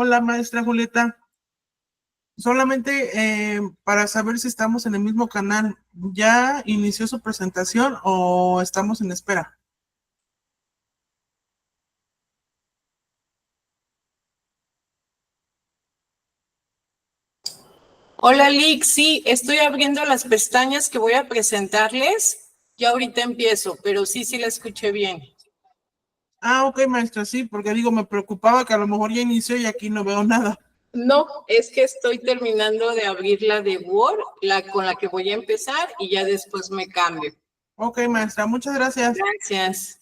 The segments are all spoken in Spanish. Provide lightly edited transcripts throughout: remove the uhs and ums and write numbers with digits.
Hola, maestra Julieta. Solamente para saber si estamos en el mismo canal, ¿ya inició su presentación o estamos en espera? Hola, Lick. Sí, estoy abriendo las pestañas que voy a presentarles. Ya ahorita empiezo, pero sí la escuché bien. Ah, ok, maestra, sí, porque digo, me preocupaba que a lo mejor ya inició y aquí no veo nada. No, es que estoy terminando de abrir la de Word, con la que voy a empezar, y ya después me cambio. Ok, maestra, muchas gracias. Gracias.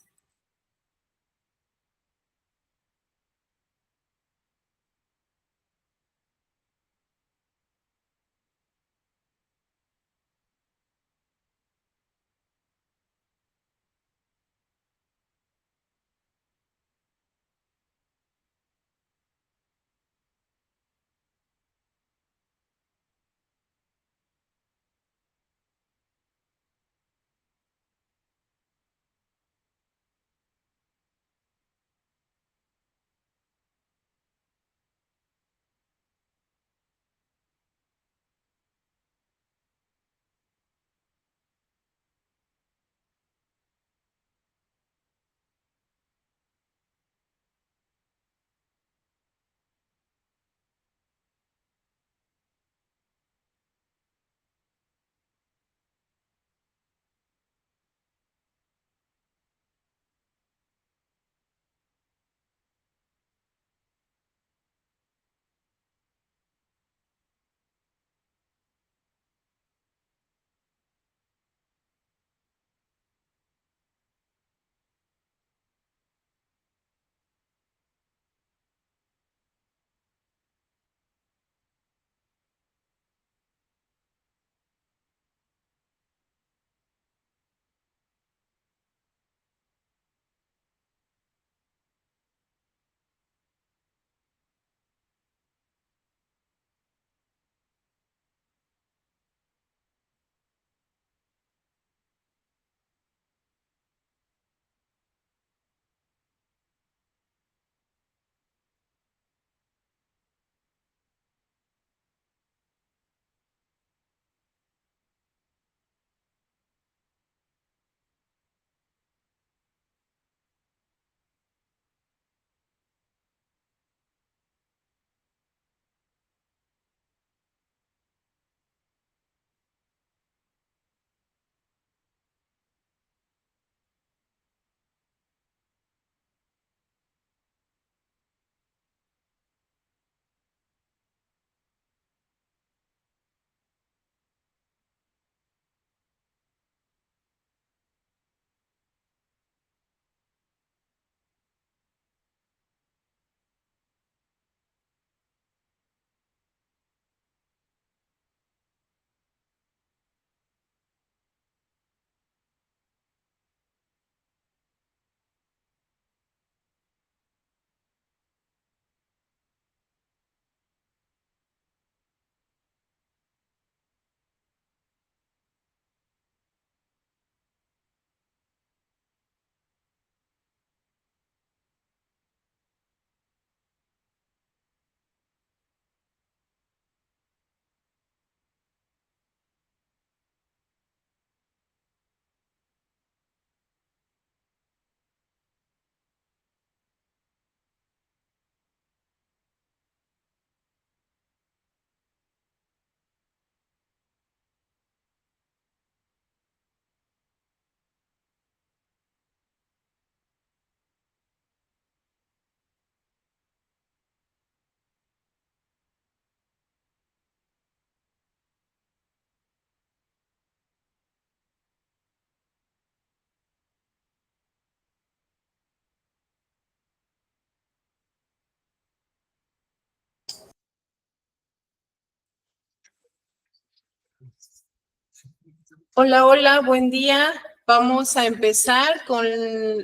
Hola, buen día. Vamos a empezar con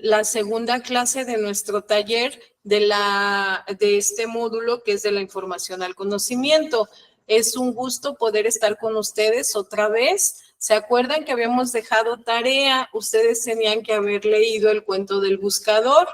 la segunda clase de nuestro taller de este módulo que es de la información al conocimiento. Es un gusto poder estar con ustedes otra vez. ¿Se acuerdan que habíamos dejado tarea? Ustedes tenían que haber leído el cuento del buscador.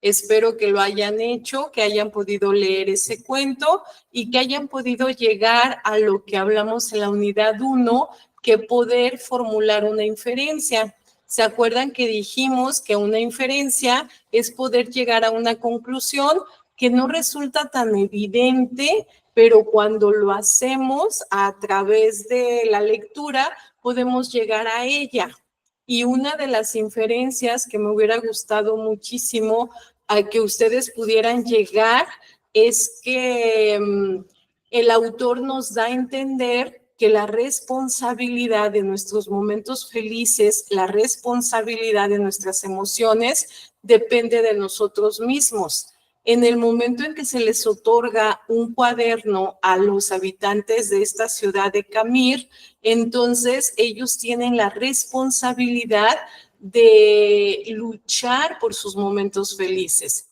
Espero que lo hayan hecho, que hayan podido leer ese cuento y que hayan podido llegar a lo que hablamos en la unidad 1, que poder formular una inferencia. ¿Se acuerdan que dijimos que una inferencia es poder llegar a una conclusión que no resulta tan evidente, pero cuando lo hacemos a través de la lectura, podemos llegar a ella. Y una de las inferencias que me hubiera gustado muchísimo a que ustedes pudieran llegar es que el autor nos da a entender que la responsabilidad de nuestros momentos felices, la responsabilidad de nuestras emociones, depende de nosotros mismos. En el momento en que se les otorga un cuaderno a los habitantes de esta ciudad de Camir, entonces ellos tienen la responsabilidad de luchar por sus momentos felices.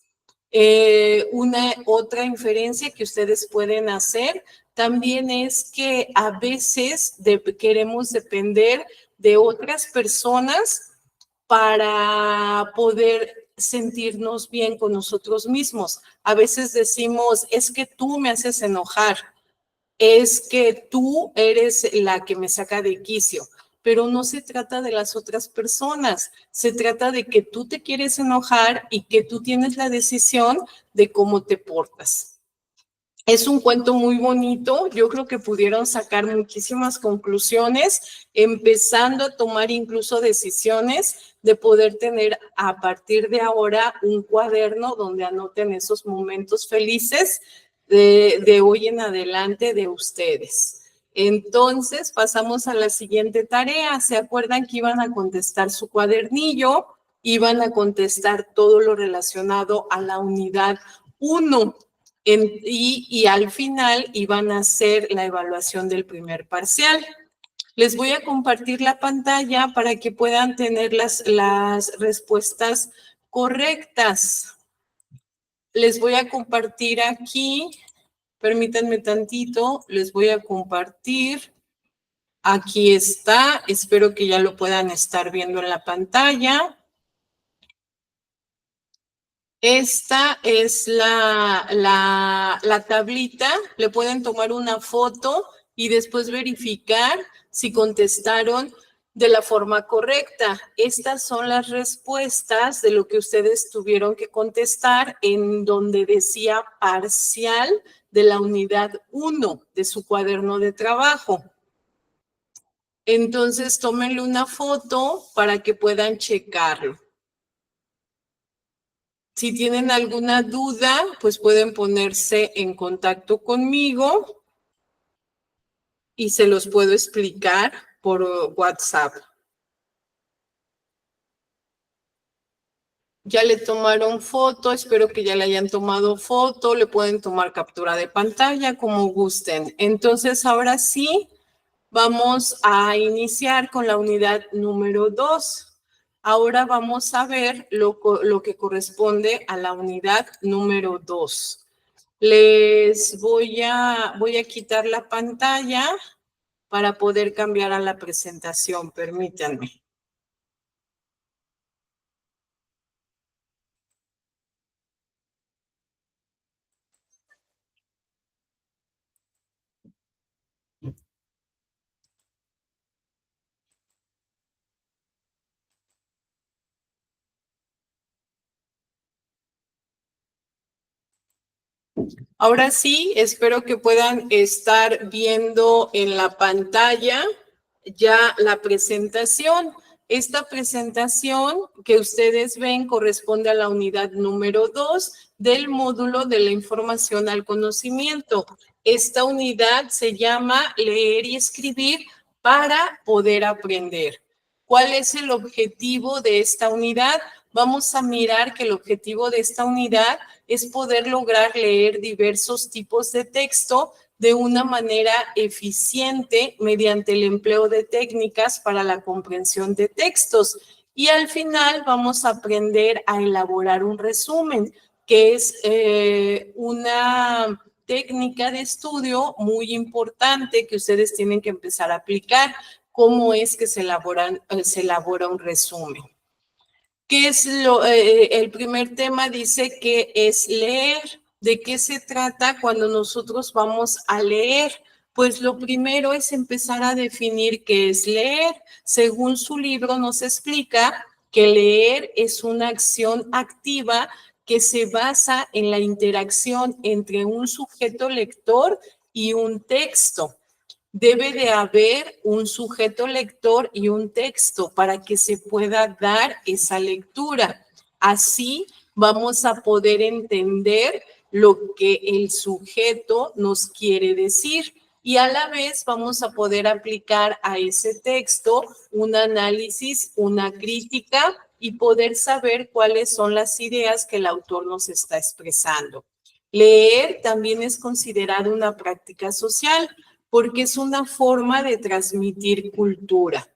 Una otra inferencia que ustedes pueden hacer también es que a veces queremos depender de otras personas para poder sentirnos bien con nosotros mismos. A veces decimos, es que tú me haces enojar, es que tú eres la que me saca de quicio, pero no se trata de las otras personas, se trata de que tú te quieres enojar y que tú tienes la decisión de cómo te portas. Es un cuento muy bonito, yo creo que pudieron sacar muchísimas conclusiones, empezando a tomar incluso decisiones de poder tener a partir de ahora un cuaderno donde anoten esos momentos felices de hoy en adelante de ustedes. Entonces, pasamos a la siguiente tarea. ¿Se acuerdan que iban a contestar su cuadernillo? Iban a contestar todo lo relacionado a la unidad 1. Y al final iban a hacer la evaluación del primer parcial. Les voy a compartir la pantalla para que puedan tener las respuestas correctas. Les voy a compartir aquí, permítanme tantito, les voy a compartir. Aquí está, espero que ya lo puedan estar viendo en la pantalla. Esta es la tablita, le pueden tomar una foto y después verificar si contestaron de la forma correcta. Estas son las respuestas de lo que ustedes tuvieron que contestar en donde decía parcial de la unidad 1 de su cuaderno de trabajo. Entonces, tómenle una foto para que puedan checarlo. Si tienen alguna duda, pues pueden ponerse en contacto conmigo y se los puedo explicar por WhatsApp. Ya le tomaron foto, espero que ya le hayan tomado foto, le pueden tomar captura de pantalla como gusten. Entonces, ahora sí, vamos a iniciar con la unidad número 2. Ahora vamos a ver lo que corresponde a la unidad número 2. Les voy a quitar la pantalla para poder cambiar a la presentación. Permítanme. Ahora sí, espero que puedan estar viendo en la pantalla ya la presentación. Esta presentación que ustedes ven corresponde a la unidad número 2 del módulo de la información al conocimiento. Esta unidad se llama Leer y Escribir para poder aprender. ¿Cuál es el objetivo de esta unidad? Vamos a mirar que el objetivo de esta unidad es poder lograr leer diversos tipos de texto de una manera eficiente mediante el empleo de técnicas para la comprensión de textos. Y al final vamos a aprender a elaborar un resumen, que es una técnica de estudio muy importante que ustedes tienen que empezar a aplicar. ¿Cómo es que se elabora un resumen? ¿Qué es el primer tema? Dice que es leer. ¿De qué se trata cuando nosotros vamos a leer? Pues lo primero es empezar a definir qué es leer. Según su libro nos explica que leer es una acción activa que se basa en la interacción entre un sujeto lector y un texto. Debe de haber un sujeto lector y un texto para que se pueda dar esa lectura. Así vamos a poder entender lo que el sujeto nos quiere decir y a la vez vamos a poder aplicar a ese texto un análisis, una crítica y poder saber cuáles son las ideas que el autor nos está expresando. Leer también es considerado una práctica social porque es una forma de transmitir cultura.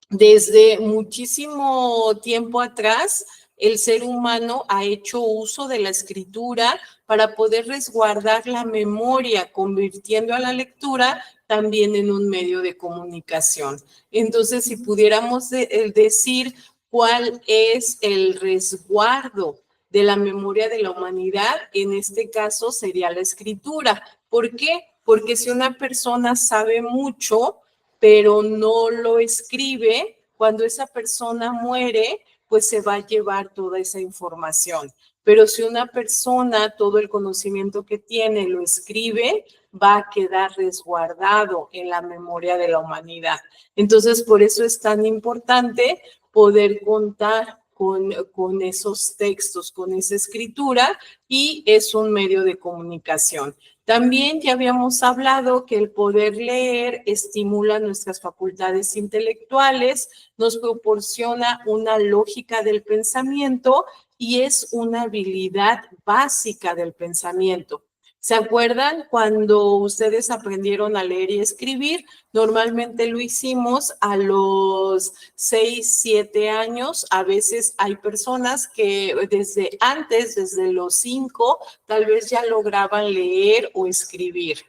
Desde muchísimo tiempo atrás, el ser humano ha hecho uso de la escritura para poder resguardar la memoria, convirtiendo a la lectura también en un medio de comunicación. Entonces, si pudiéramos decir cuál es el resguardo de la memoria de la humanidad, en este caso sería la escritura. ¿Por qué? Porque si una persona sabe mucho, pero no lo escribe, cuando esa persona muere, pues se va a llevar toda esa información. Pero si una persona, todo el conocimiento que tiene, lo escribe, va a quedar resguardado en la memoria de la humanidad. Entonces, por eso es tan importante poder contar con esos textos, con esa escritura, y es un medio de comunicación. También ya habíamos hablado que el poder leer estimula nuestras facultades intelectuales, nos proporciona una lógica del pensamiento y es una habilidad básica del pensamiento. ¿Se acuerdan cuando ustedes aprendieron a leer y escribir? Normalmente lo hicimos a los 6, 7 años. A veces hay personas que desde antes, desde los 5, tal vez ya lograban leer o escribir.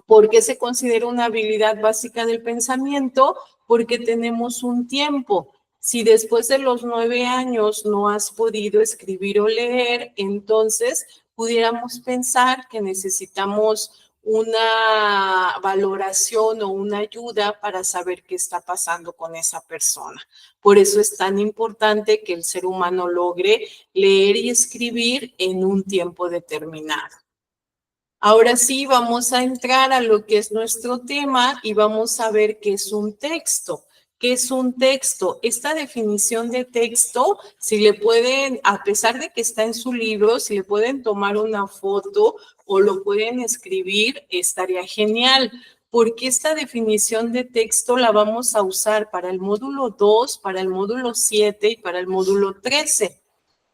¿Por qué se considera una habilidad básica del pensamiento? Porque tenemos un tiempo. Si después de los 9 años no has podido escribir o leer, entonces pudiéramos pensar que necesitamos una valoración o una ayuda para saber qué está pasando con esa persona. Por eso es tan importante que el ser humano logre leer y escribir en un tiempo determinado. Ahora sí, vamos a entrar a lo que es nuestro tema y vamos a ver qué es un texto. ¿Qué es un texto? Esta definición de texto, si le pueden, a pesar de que está en su libro, si le pueden tomar una foto o lo pueden escribir, estaría genial, porque esta definición de texto la vamos a usar para el módulo 2, para el módulo 7 y para el módulo 13.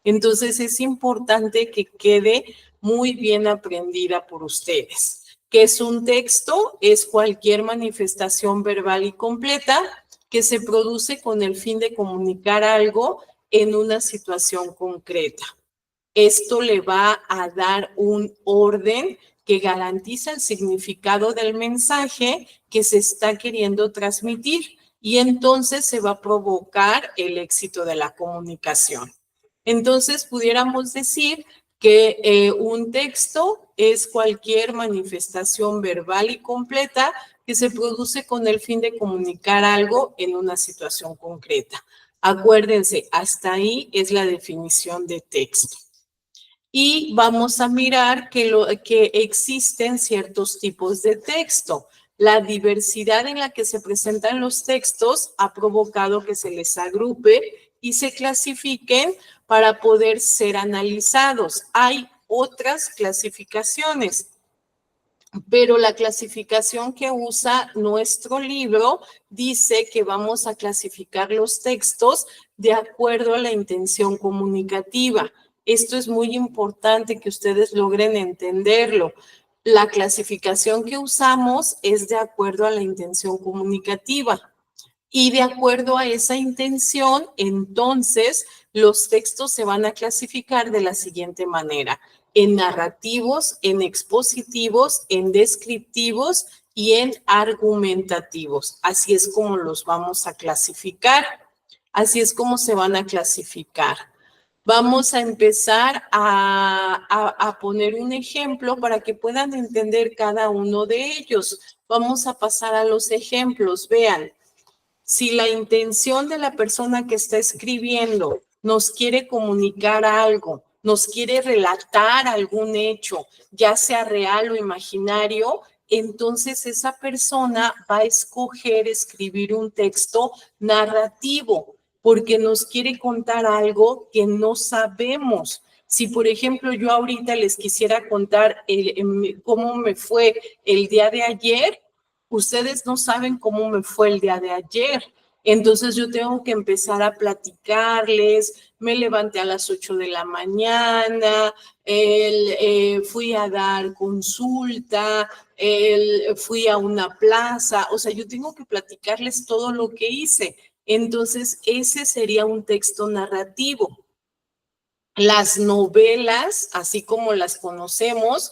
Entonces es importante que quede muy bien aprendida por ustedes. ¿Qué es un texto? Es cualquier manifestación verbal y completa que se produce con el fin de comunicar algo en una situación concreta. Esto le va a dar un orden que garantiza el significado del mensaje que se está queriendo transmitir y entonces se va a provocar el éxito de la comunicación. Entonces, pudiéramos decir que un texto es cualquier manifestación verbal y completa que se produce con el fin de comunicar algo en una situación concreta. Acuérdense, hasta ahí es la definición de texto. Y vamos a mirar que existen ciertos tipos de texto. La diversidad en la que se presentan los textos ha provocado que se les agrupe y se clasifiquen para poder ser analizados. Hay otras clasificaciones, pero la clasificación que usa nuestro libro dice que vamos a clasificar los textos de acuerdo a la intención comunicativa. Esto es muy importante que ustedes logren entenderlo. La clasificación que usamos es de acuerdo a la intención comunicativa. Y de acuerdo a esa intención, entonces, los textos se van a clasificar de la siguiente manera: en narrativos, en expositivos, en descriptivos y en argumentativos. Así es como los vamos a clasificar. Así es como se van a clasificar. Vamos a empezar a poner un ejemplo para que puedan entender cada uno de ellos. Vamos a pasar a los ejemplos. Vean. Si la intención de la persona que está escribiendo nos quiere comunicar algo nos quiere relatar algún hecho, ya sea real o imaginario, entonces esa persona va a escoger escribir un texto narrativo, porque nos quiere contar algo que no sabemos. Si, por ejemplo, yo ahorita les quisiera contar cómo me fue el día de ayer, ustedes no saben cómo me fue el día de ayer. Entonces yo tengo que empezar a platicarles, me levanté a las 8 de la mañana, fui a dar consulta, fui a una plaza, o sea, yo tengo que platicarles todo lo que hice. Entonces, ese sería un texto narrativo. Las novelas, así como las conocemos,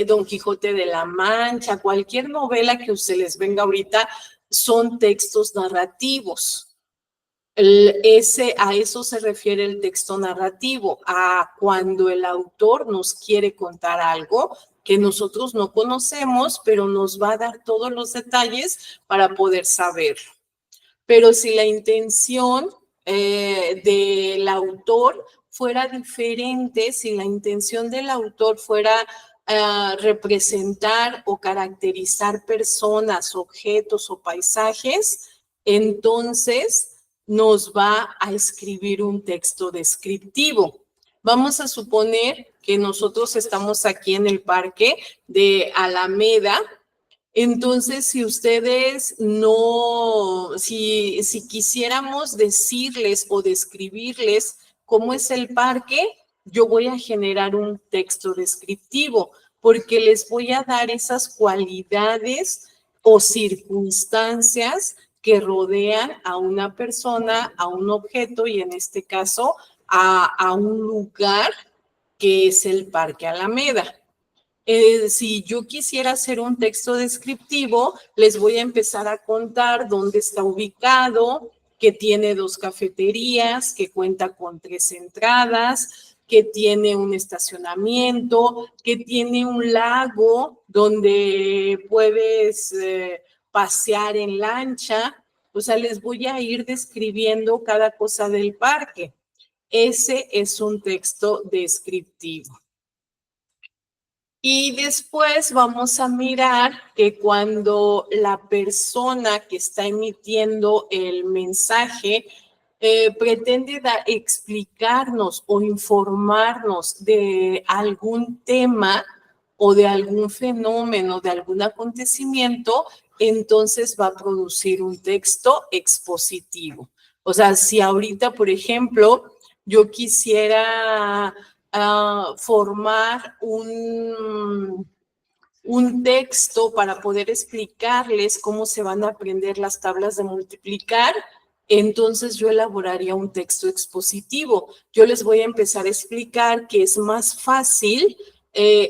Don Quijote de la Mancha, cualquier novela que se les venga ahorita, son textos narrativos. A eso se refiere el texto narrativo, a cuando el autor nos quiere contar algo que nosotros no conocemos, pero nos va a dar todos los detalles para poder saberlo. Pero si la intención del autor fuera diferente, si la intención del autor fuera representar o caracterizar personas, objetos o paisajes, entonces nos va a escribir un texto descriptivo. Vamos a suponer que nosotros estamos aquí en el parque de Alameda. Entonces, si ustedes si quisiéramos decirles o describirles cómo es el parque, yo voy a generar un texto descriptivo porque les voy a dar esas cualidades o circunstancias que rodean a una persona, a un objeto y en este caso a un lugar que es el Parque Alameda. Si yo quisiera hacer un texto descriptivo, les voy a empezar a contar dónde está ubicado, que tiene 2 cafeterías, que cuenta con 3 entradas, que tiene un estacionamiento, que tiene un lago donde puedes pasear en lancha. O sea, les voy a ir describiendo cada cosa del parque. Ese es un texto descriptivo. Y después vamos a mirar que cuando la persona que está emitiendo el mensaje pretende explicarnos o informarnos de algún tema o de algún fenómeno, de algún acontecimiento, entonces va a producir un texto expositivo. O sea, si ahorita, por ejemplo, yo quisiera formar un texto para poder explicarles cómo se van a aprender las tablas de multiplicar, entonces yo elaboraría un texto expositivo. Yo les voy a empezar a explicar que es más fácil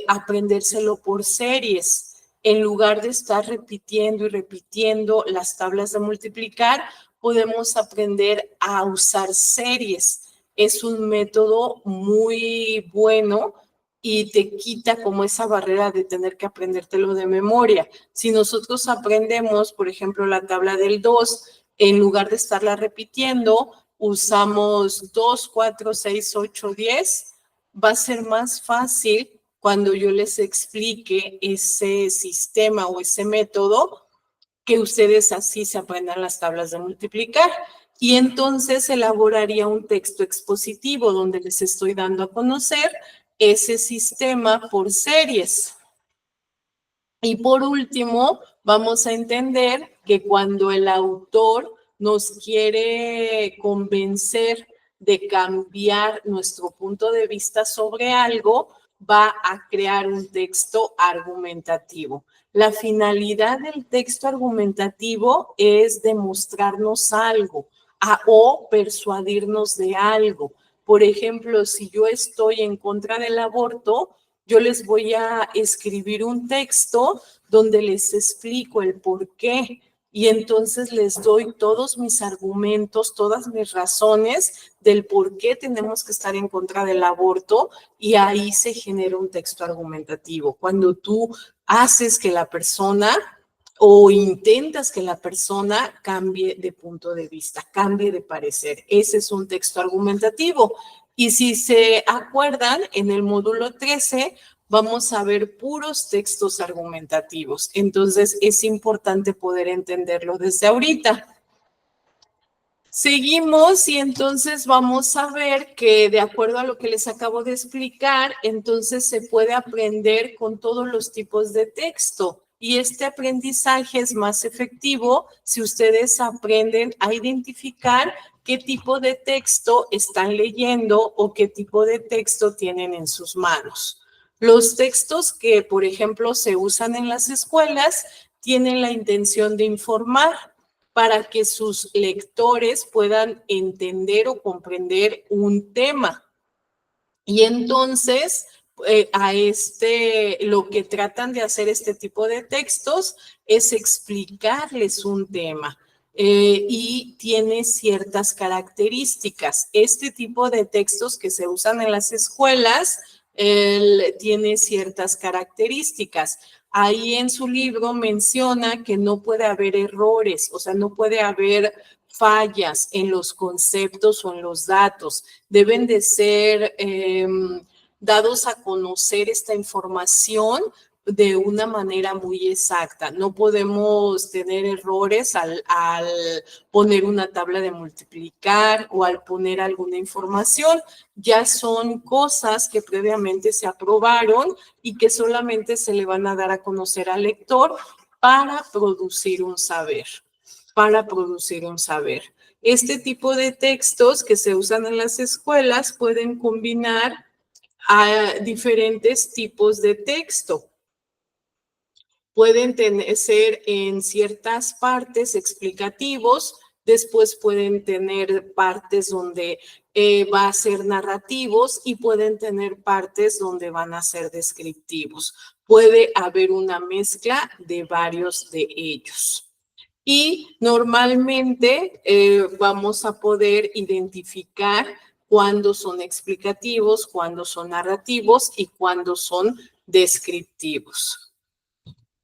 aprendérselo por series. En lugar de estar repitiendo y repitiendo las tablas de multiplicar, podemos aprender a usar series. Es un método muy bueno y te quita como esa barrera de tener que aprendértelo de memoria. Si nosotros aprendemos, por ejemplo, la tabla del 2, en lugar de estarla repitiendo, usamos 2, 4, 6, 8, 10, va a ser más fácil cuando yo les explique ese sistema o ese método que ustedes así se aprendan las tablas de multiplicar. Y entonces elaboraría un texto expositivo donde les estoy dando a conocer ese sistema por series. Y por último, vamos a entender que cuando el autor nos quiere convencer de cambiar nuestro punto de vista sobre algo, va a crear un texto argumentativo. La finalidad del texto argumentativo es demostrarnos algo o persuadirnos de algo. Por ejemplo, si yo estoy en contra del aborto, yo les voy a escribir un texto donde les explico el por qué y entonces les doy todos mis argumentos, todas mis razones del por qué tenemos que estar en contra del aborto y ahí se genera un texto argumentativo. Cuando tú haces que la persona o intentas que la persona cambie de punto de vista, cambie de parecer. Ese es un texto argumentativo. Y si se acuerdan, en el módulo 13 vamos a ver puros textos argumentativos. Entonces, es importante poder entenderlo desde ahorita. Seguimos y entonces vamos a ver que de acuerdo a lo que les acabo de explicar, entonces se puede aprender con todos los tipos de texto. Y este aprendizaje es más efectivo si ustedes aprenden a identificar qué tipo de texto están leyendo o qué tipo de texto tienen en sus manos. Los textos que, por ejemplo, se usan en las escuelas tienen la intención de informar para que sus lectores puedan entender o comprender un tema. Y entonces, lo que tratan de hacer este tipo de textos es explicarles un tema. Y tiene ciertas características. Este tipo de textos que se usan en las escuelas tiene ciertas características. Ahí en su libro menciona que no puede haber errores, o sea, no puede haber fallas en los conceptos o en los datos. Deben de ser dados a conocer esta información de una manera muy exacta. No podemos tener errores al poner una tabla de multiplicar o al poner alguna información. Ya son cosas que previamente se aprobaron y que solamente se le van a dar a conocer al lector para producir un saber. Este tipo de textos que se usan en las escuelas pueden combinar a diferentes tipos de texto. Pueden ser en ciertas partes explicativos, después pueden tener partes donde va a ser narrativos y pueden tener partes donde van a ser descriptivos. Puede haber una mezcla de varios de ellos. Y normalmente vamos a poder identificar cuándo son explicativos, cuándo son narrativos y cuándo son descriptivos.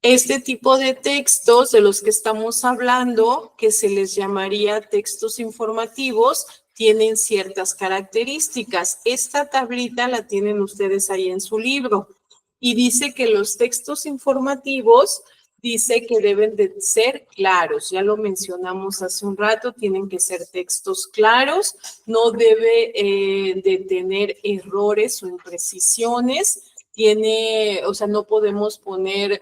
Este tipo de textos de los que estamos hablando, que se les llamaría textos informativos, tienen ciertas características. Esta tablita la tienen ustedes ahí en su libro y dice que los textos informativos dice que deben de ser claros. Ya lo mencionamos hace un rato, tienen que ser textos claros, no debe de tener errores o imprecisiones. No podemos poner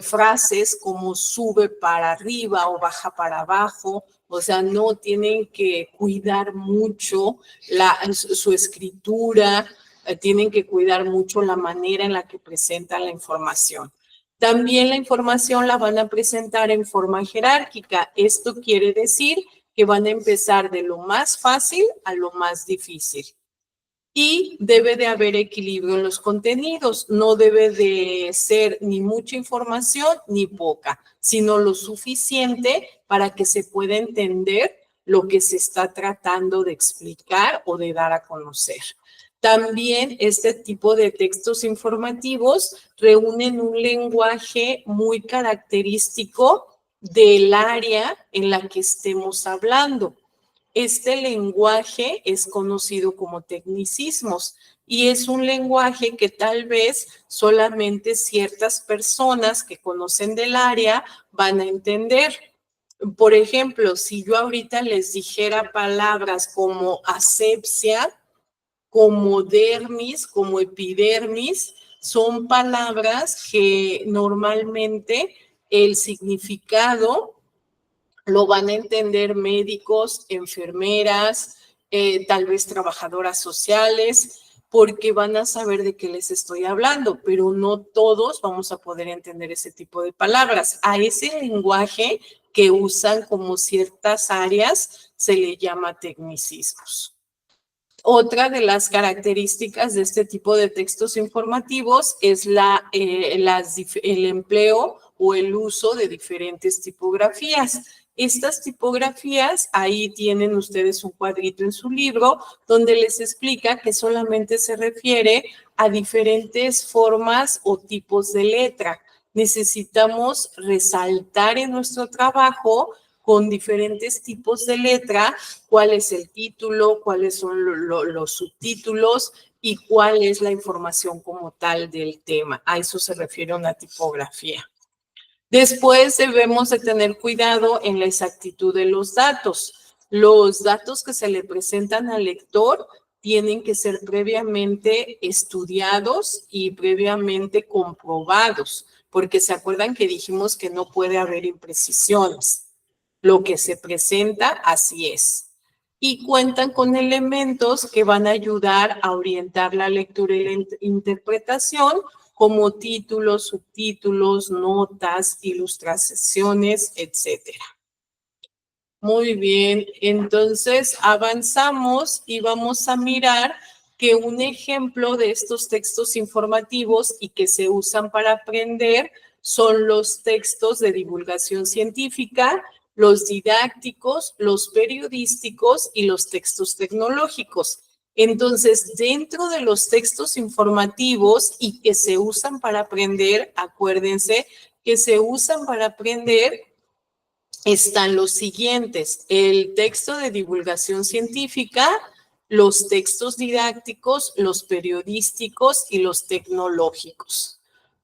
frases como sube para arriba o baja para abajo, o sea, no tienen que cuidar mucho su escritura, tienen que cuidar mucho la manera en la que presentan la información. También la información la van a presentar en forma jerárquica. Esto quiere decir que van a empezar de lo más fácil a lo más difícil. Y debe de haber equilibrio en los contenidos, no debe de ser ni mucha información ni poca, sino lo suficiente para que se pueda entender lo que se está tratando de explicar o de dar a conocer. También este tipo de textos informativos reúnen un lenguaje muy característico del área en la que estemos hablando. Este lenguaje es conocido como tecnicismos y es un lenguaje que tal vez solamente ciertas personas que conocen del área van a entender. Por ejemplo, si yo ahorita les dijera palabras como asepsia, como dermis, como epidermis, son palabras que normalmente el significado lo van a entender médicos, enfermeras, tal vez trabajadoras sociales, porque van a saber de qué les estoy hablando, pero no todos vamos a poder entender ese tipo de palabras. A ese lenguaje que usan como ciertas áreas se le llama tecnicismos. Otra de las características de este tipo de textos informativos es el empleo o el uso de diferentes tipografías. Estas tipografías, ahí tienen ustedes un cuadrito en su libro donde les explica que solamente se refiere a diferentes formas o tipos de letra. Necesitamos resaltar en nuestro trabajo con diferentes tipos de letra, cuál es el título, cuáles son los subtítulos y cuál es la información como tal del tema. A eso se refiere una tipografía. Después debemos de tener cuidado en la exactitud de los datos. Los datos que se le presentan al lector tienen que ser previamente estudiados y previamente comprobados, porque se acuerdan que dijimos que no puede haber imprecisiones. Lo que se presenta, así es. Y cuentan con elementos que van a ayudar a orientar la lectura y la interpretación, como títulos, subtítulos, notas, ilustraciones, etcétera. Muy bien, entonces avanzamos y vamos a mirar que un ejemplo de estos textos informativos y que se usan para aprender son los textos de divulgación científica, los didácticos, los periodísticos y los textos tecnológicos. Entonces, dentro de los textos informativos y que se usan para aprender, acuérdense que se usan para aprender, están los siguientes: el texto de divulgación científica, los textos didácticos, los periodísticos y los tecnológicos.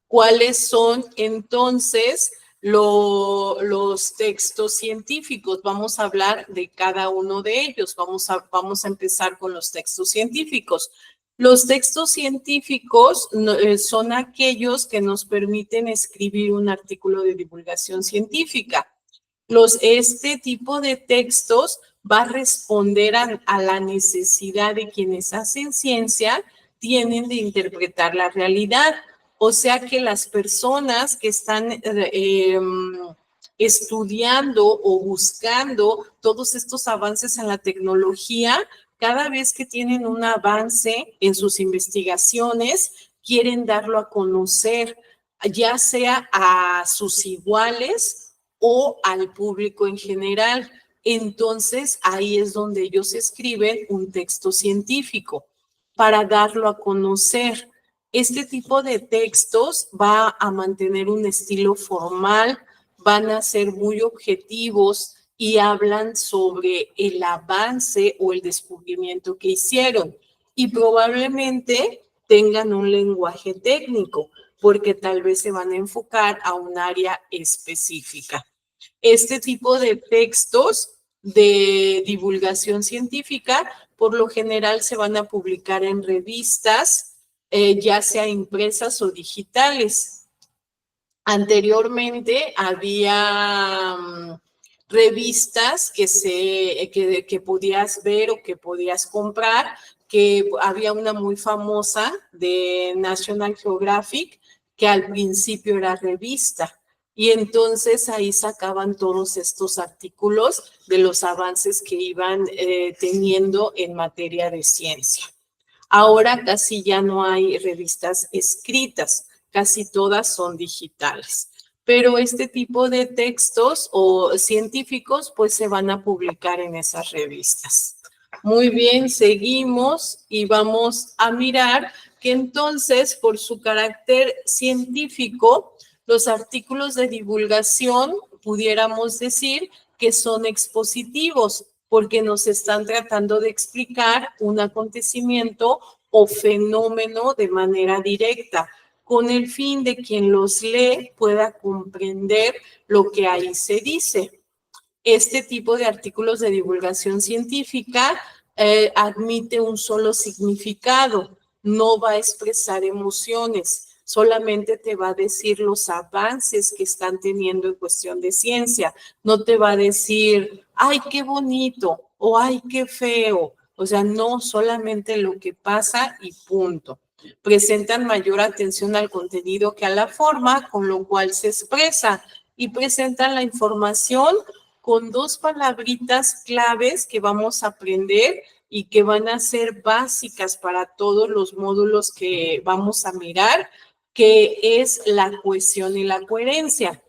¿Cuáles son entonces los textos científicos? Vamos a hablar de cada uno de ellos. Vamos a empezar con los textos científicos. Los textos científicos son aquellos que nos permiten escribir un artículo de divulgación científica. Este tipo de textos va a responder a la necesidad de quienes hacen ciencia, tienen de interpretar la realidad. O sea que las personas que están estudiando o buscando todos estos avances en la tecnología, cada vez que tienen un avance en sus investigaciones, quieren darlo a conocer, ya sea a sus iguales o al público en general. Entonces, ahí es donde ellos escriben un texto científico para darlo a conocer. Este tipo de textos va a mantener un estilo formal, van a ser muy objetivos y hablan sobre el avance o el descubrimiento que hicieron. Y probablemente tengan un lenguaje técnico, porque tal vez se van a enfocar a un área específica. Este tipo de textos de divulgación científica, por lo general, se van a publicar en revistas, ya sea impresas o digitales. Anteriormente había revistas que podías ver o que podías comprar, que había una muy famosa de National Geographic, que al principio era revista. Y entonces ahí sacaban todos estos artículos de los avances que iban teniendo en materia de ciencia. Ahora casi ya no hay revistas escritas, casi todas son digitales. Pero este tipo de textos o científicos pues se van a publicar en esas revistas. Muy bien, seguimos y vamos a mirar que entonces por su carácter científico, los artículos de divulgación pudiéramos decir que son expositivos, porque nos están tratando de explicar un acontecimiento o fenómeno de manera directa, con el fin de quien los lee pueda comprender lo que ahí se dice. Este tipo de artículos de divulgación científica admite un solo significado, no va a expresar emociones, solamente te va a decir los avances que están teniendo en cuestión de ciencia. No te va a decir, ay, qué bonito o ay, qué feo. O sea, no, solamente lo que pasa y punto. Presentan mayor atención al contenido que a la forma, con lo cual se expresa, y presentan la información con dos palabritas claves que vamos a aprender y que van a ser básicas para todos los módulos que vamos a mirar, que es la cohesión y la coherencia.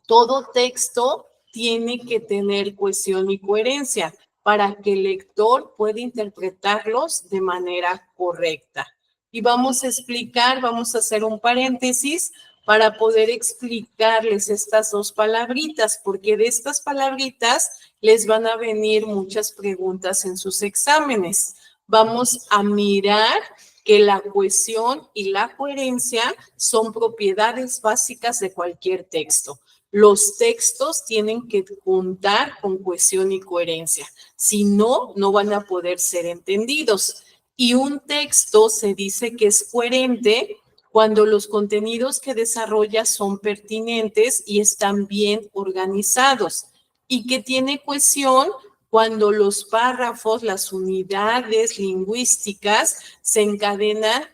Todo texto tiene que tener cohesión y coherencia para que el lector pueda interpretarlos de manera correcta. Y vamos a explicar, vamos a hacer un paréntesis, para poder explicarles estas dos palabritas, porque de estas palabritas les van a venir muchas preguntas en sus exámenes. Vamos a mirar que la cohesión y la coherencia son propiedades básicas de cualquier texto. Los textos tienen que contar con cohesión y coherencia. Si no, no van a poder ser entendidos. Y un texto se dice que es coherente cuando los contenidos que desarrolla son pertinentes y están bien organizados. Y que tiene cohesión cuando los párrafos, las unidades lingüísticas se encadenan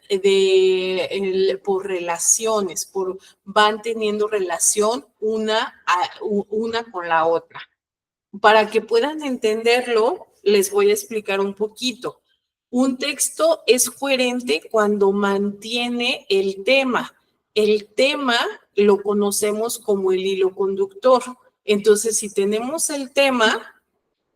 por relaciones, van teniendo relación una con la otra. Para que puedan entenderlo, les voy a explicar un poquito. Un texto es coherente cuando mantiene el tema. El tema lo conocemos como el hilo conductor. Entonces, si tenemos el tema,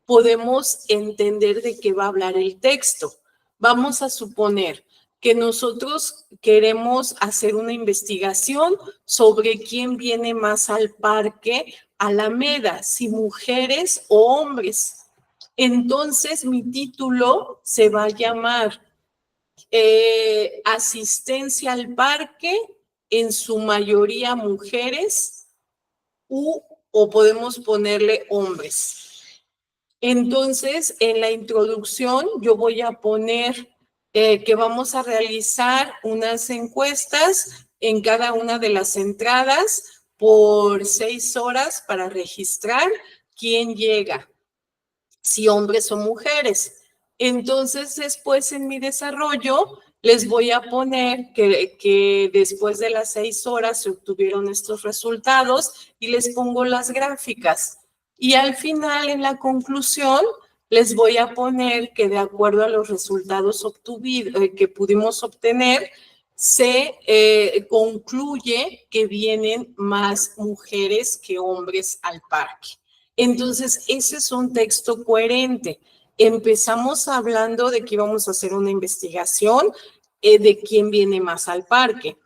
podemos entender de qué va a hablar el texto. Vamos a suponer que nosotros queremos hacer una investigación sobre quién viene más al Parque Alameda, si mujeres o hombres. Entonces, mi título se va a llamar Asistencia al parque, en su mayoría mujeres, o podemos ponerle hombres. Entonces, en la introducción yo voy a poner que vamos a realizar unas encuestas en cada una de las entradas por 6 horas para registrar quién llega, si hombres o mujeres. Entonces, después en mi desarrollo les voy a poner que después de las 6 horas se obtuvieron estos resultados y les pongo las gráficas. Y al final, en la conclusión, les voy a poner que de acuerdo a los resultados que pudimos obtener, se concluye que vienen más mujeres que hombres al parque. Entonces, ese es un texto coherente. Empezamos hablando de que íbamos a hacer una investigación de quién viene más al parque.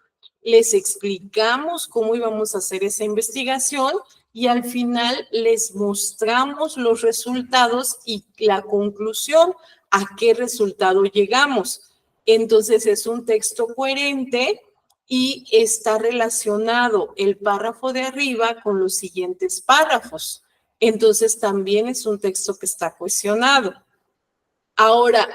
Les explicamos cómo íbamos a hacer esa investigación y al final les mostramos los resultados y la conclusión, a qué resultado llegamos. Entonces es un texto coherente y está relacionado el párrafo de arriba con los siguientes párrafos. Entonces también es un texto que está cohesionado. Ahora,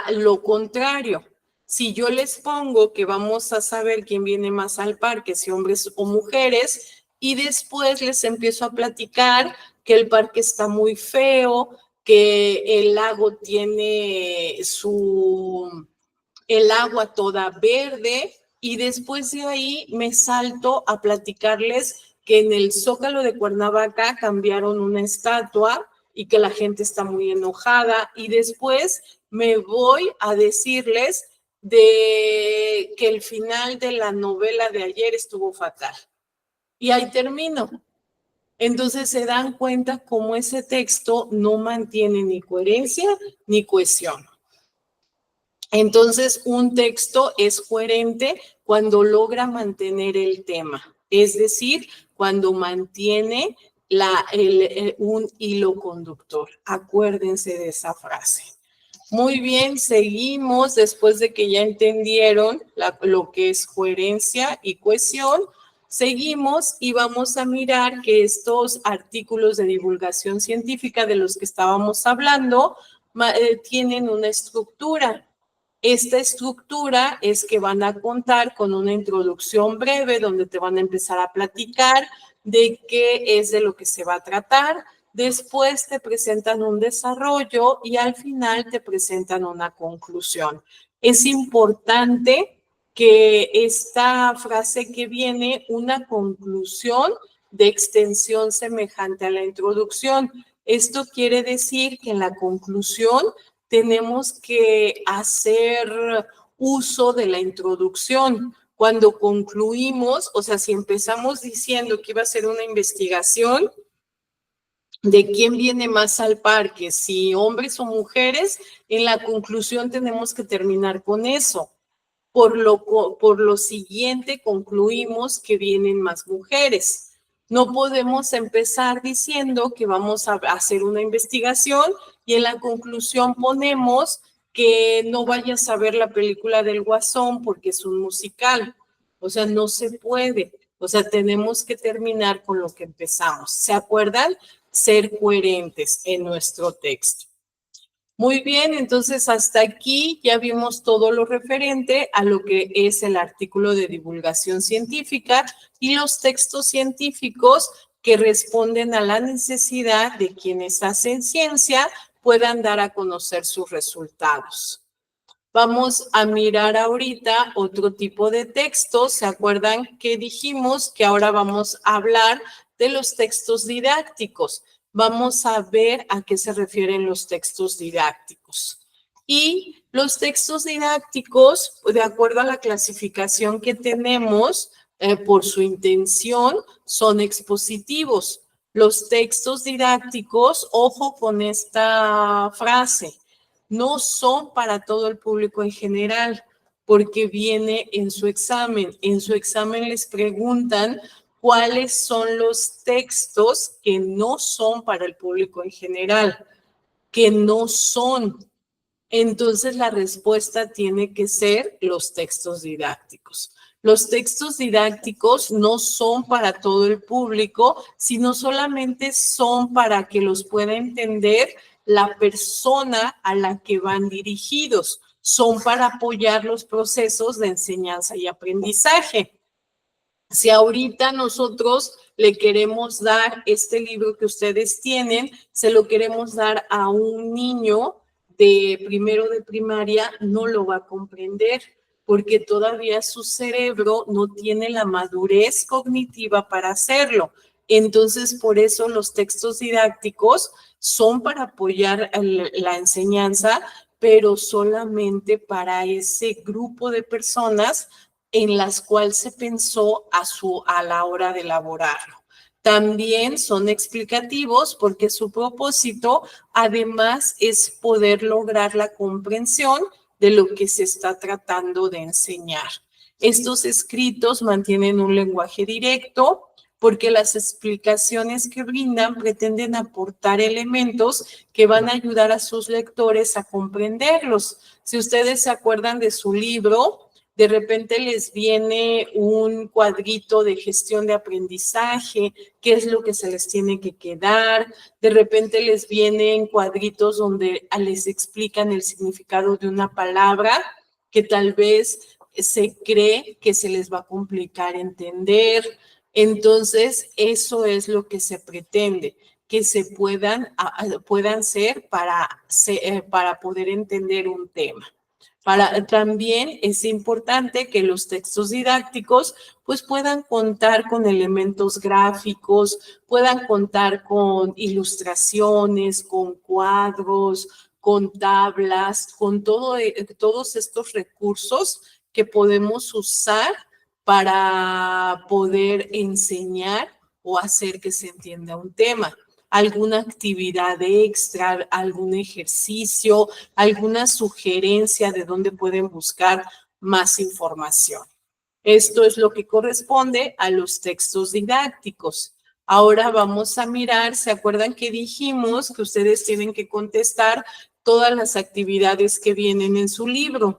lo contrario, si yo les pongo que vamos a saber quién viene más al parque, si hombres o mujeres, y después les empiezo a platicar que el parque está muy feo, que el lago tiene el agua toda verde, y después de ahí me salto a platicarles que en el Zócalo de Cuernavaca cambiaron una estatua y que la gente está muy enojada, y después me voy a decirles de que el final de la novela de ayer estuvo fatal. Y ahí termino. Entonces se dan cuenta cómo ese texto no mantiene ni coherencia ni cohesión. Entonces, un texto es coherente cuando logra mantener el tema, es decir, cuando mantiene un hilo conductor. Acuérdense de esa frase. Muy bien, seguimos después de que ya entendieron lo que es coherencia y cohesión. Seguimos y vamos a mirar que estos artículos de divulgación científica de los que estábamos hablando tienen una estructura. Esta estructura es que van a contar con una introducción breve donde te van a empezar a platicar de qué es de lo que se va a tratar. Después te presentan un desarrollo y al final te presentan una conclusión. Es importante que esta frase que viene, una conclusión de extensión semejante a la introducción. Esto quiere decir que en la conclusión tenemos que hacer uso de la introducción. Cuando concluimos, o sea, si empezamos diciendo que iba a ser una investigación de quién viene más al parque, si hombres o mujeres, en la conclusión tenemos que terminar con eso. Por lo siguiente, concluimos que vienen más mujeres. No podemos empezar diciendo que vamos a hacer una investigación y en la conclusión ponemos que no vayas a ver la película del Guasón porque es un musical. O sea, no se puede. O sea, tenemos que terminar con lo que empezamos. ¿Se acuerdan? Ser coherentes en nuestro texto. Muy bien, entonces hasta aquí ya vimos todo lo referente a lo que es el artículo de divulgación científica y los textos científicos que responden a la necesidad de quienes hacen ciencia puedan dar a conocer sus resultados. Vamos a mirar ahorita otro tipo de textos. ¿Se acuerdan que dijimos que ahora vamos a hablar de los textos didácticos? Vamos a ver a qué se refieren los textos didácticos. Y los textos didácticos, de acuerdo a la clasificación que tenemos, por su intención, son expositivos. Los textos didácticos, ojo con esta frase, no son para todo el público en general, porque viene en su examen. En su examen les preguntan cuáles son los textos que no son para el público en general, que no son. Entonces la respuesta tiene que ser los textos didácticos. Los textos didácticos no son para todo el público, sino solamente son para que los pueda entender la persona a la que van dirigidos. Son para apoyar los procesos de enseñanza y aprendizaje. Si ahorita nosotros le queremos dar este libro que ustedes tienen, se lo queremos dar a un niño de primero de primaria, no lo va a comprender porque todavía su cerebro no tiene la madurez cognitiva para hacerlo. Entonces, por eso los textos didácticos son para apoyar la enseñanza, pero solamente para ese grupo de personas en las cuales se pensó a la hora de elaborarlo. También son explicativos porque su propósito además es poder lograr la comprensión de lo que se está tratando de enseñar. Estos escritos mantienen un lenguaje directo porque las explicaciones que brindan pretenden aportar elementos que van a ayudar a sus lectores a comprenderlos. Si ustedes se acuerdan de su libro, de repente les viene un cuadrito de gestión de aprendizaje, qué es lo que se les tiene que quedar. De repente les vienen cuadritos donde les explican el significado de una palabra que tal vez se cree que se les va a complicar entender. Entonces, eso es lo que se pretende, que se puedan ser para poder entender un tema. También es importante que los textos didácticos pues puedan contar con elementos gráficos, puedan contar con ilustraciones, con cuadros, con tablas, con todos estos recursos que podemos usar para poder enseñar o hacer que se entienda un tema. Alguna actividad extra, algún ejercicio, alguna sugerencia de dónde pueden buscar más información. Esto es lo que corresponde a los textos didácticos. Ahora vamos a mirar, ¿se acuerdan que dijimos que ustedes tienen que contestar todas las actividades que vienen en su libro?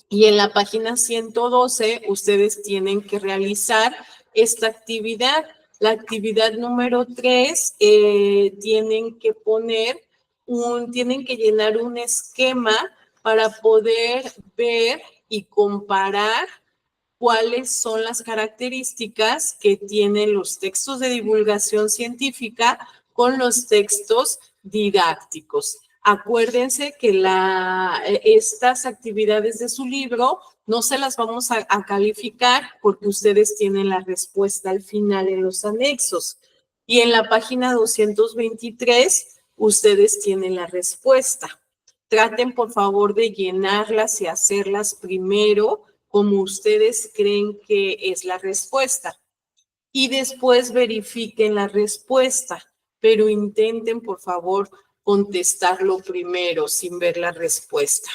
Y en la página 112 ustedes tienen que realizar esta actividad. La actividad número 3, tienen que llenar un esquema para poder ver y comparar cuáles son las características que tienen los textos de divulgación científica con los textos didácticos. Acuérdense que estas actividades de su libro no se las vamos a calificar porque ustedes tienen la respuesta al final en los anexos. Y en la página 223, ustedes tienen la respuesta. Traten, por favor, de llenarlas y hacerlas primero como ustedes creen que es la respuesta. Y después verifiquen la respuesta, pero intenten, por favor, contestarlo primero sin ver la respuesta.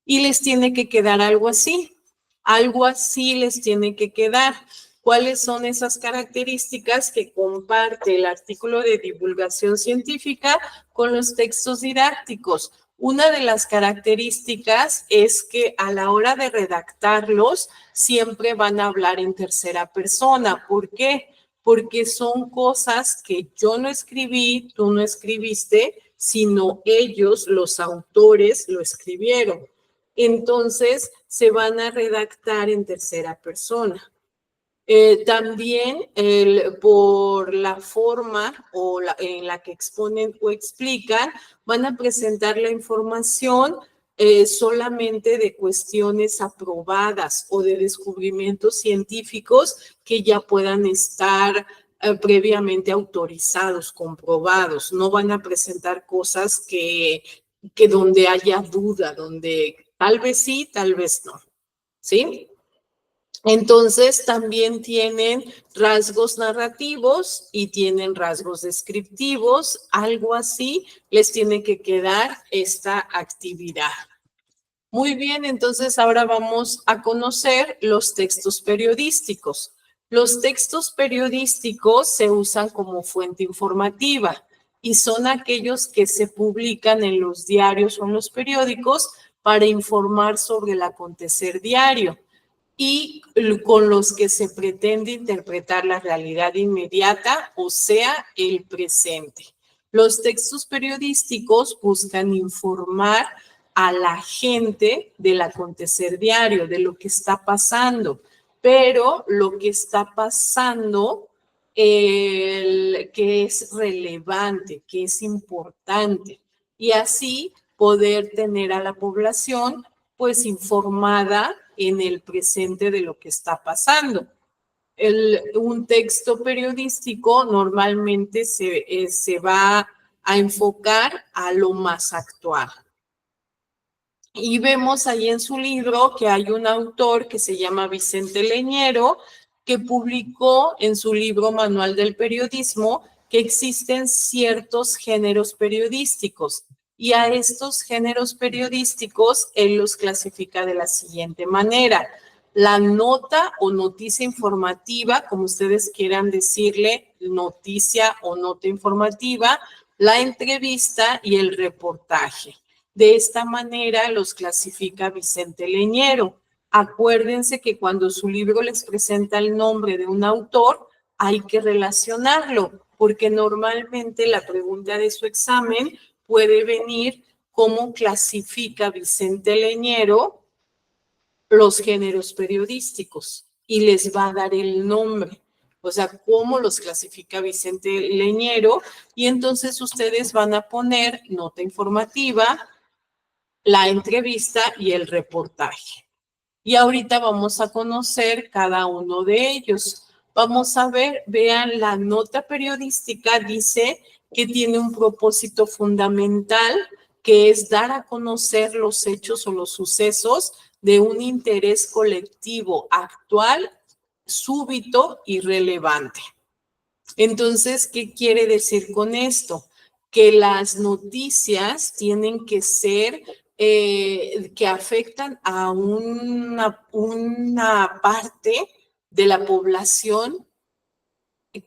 y les tiene que quedar algo así. Algo así les tiene que quedar. ¿Cuáles son esas características que comparte el artículo de divulgación científica con los textos didácticos? Una de las características es que a la hora de redactarlos siempre van a hablar en tercera persona. ¿Por qué? Porque son cosas que yo no escribí, tú no escribiste, sino ellos, los autores, lo escribieron. Entonces, se van a redactar en tercera persona. También por la forma en la que exponen o explican, van a presentar la información solamente de cuestiones aprobadas o de descubrimientos científicos que ya puedan estar previamente autorizados, comprobados. No van a presentar cosas que donde haya duda, donde tal vez sí, tal vez no. ¿Sí? Entonces, también tienen rasgos narrativos y tienen rasgos descriptivos, algo así les tiene que quedar esta actividad. Muy bien, entonces ahora vamos a conocer los textos periodísticos. Los textos periodísticos se usan como fuente informativa y son aquellos que se publican en los diarios o en los periódicos para informar sobre el acontecer diario y con los que se pretende interpretar la realidad inmediata, o sea, el presente. Los textos periodísticos buscan informar a la gente del acontecer diario, de lo que está pasando, pero lo que está pasando que es relevante, que es importante, y así poder tener a la población pues informada en el presente de lo que está pasando. Un texto periodístico normalmente se va a enfocar a lo más actual. Y vemos ahí en su libro que hay un autor que se llama Vicente Leñero, que publicó en su libro Manual del Periodismo que existen ciertos géneros periodísticos. Y a estos géneros periodísticos él los clasifica de la siguiente manera: la nota o noticia informativa, como ustedes quieran decirle, noticia o nota informativa, la entrevista y el reportaje. De esta manera los clasifica Vicente Leñero. Acuérdense que cuando su libro les presenta el nombre de un autor, hay que relacionarlo, porque normalmente la pregunta de su examen puede venir: ¿cómo clasifica Vicente Leñero los géneros periodísticos? Y les va a dar el nombre. O sea, ¿cómo los clasifica Vicente Leñero? Y entonces ustedes van a poner nota informativa, la entrevista y el reportaje. Y ahorita vamos a conocer cada uno de ellos. Vamos a ver, vean, la nota periodística dice que tiene un propósito fundamental, que es dar a conocer los hechos o los sucesos de un interés colectivo actual, súbito y relevante. Entonces, ¿qué quiere decir con esto? Que las noticias tienen que ser que afectan a una parte de la población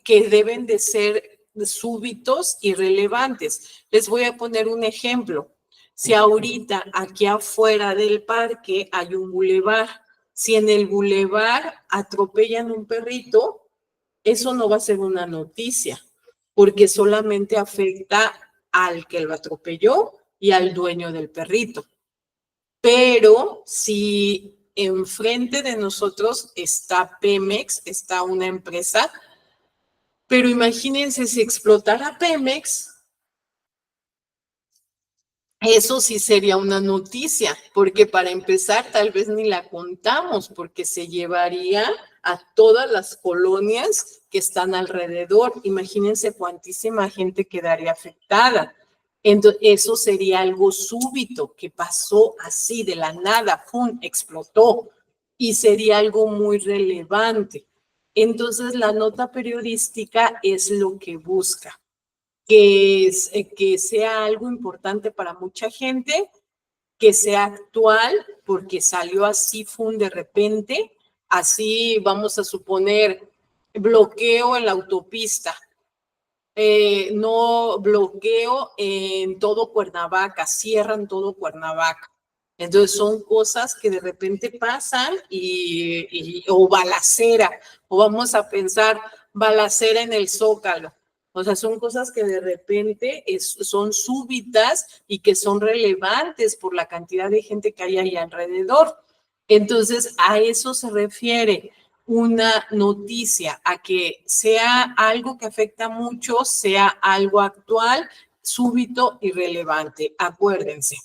que deben de ser súbitos y relevantes. Les voy a poner un ejemplo. Si ahorita aquí afuera del parque hay un bulevar, si en el bulevar atropellan un perrito, eso no va a ser una noticia, porque solamente afecta al que lo atropelló y al dueño del perrito. Pero si enfrente de nosotros está Pemex, está una empresa, pero imagínense si explotara Pemex, eso sí sería una noticia, porque para empezar tal vez ni la contamos, porque se llevaría a todas las colonias que están alrededor. Imagínense cuantísima gente quedaría afectada. Entonces, eso sería algo súbito que pasó así de la nada, ¡pum!, explotó, y sería algo muy relevante. Entonces, la nota periodística es lo que busca, que sea algo importante para mucha gente, que sea actual, porque salió así, de repente, así vamos a suponer bloqueo en la autopista, no bloqueo en todo Cuernavaca, cierran todo Cuernavaca. Entonces son cosas que de repente pasan o balacera, o vamos a pensar balacera en el Zócalo. O sea, son cosas que de repente son súbitas y que son relevantes por la cantidad de gente que hay ahí alrededor. Entonces, a eso se refiere una noticia, a que sea algo que afecta mucho, sea algo actual, súbito y relevante. Acuérdense.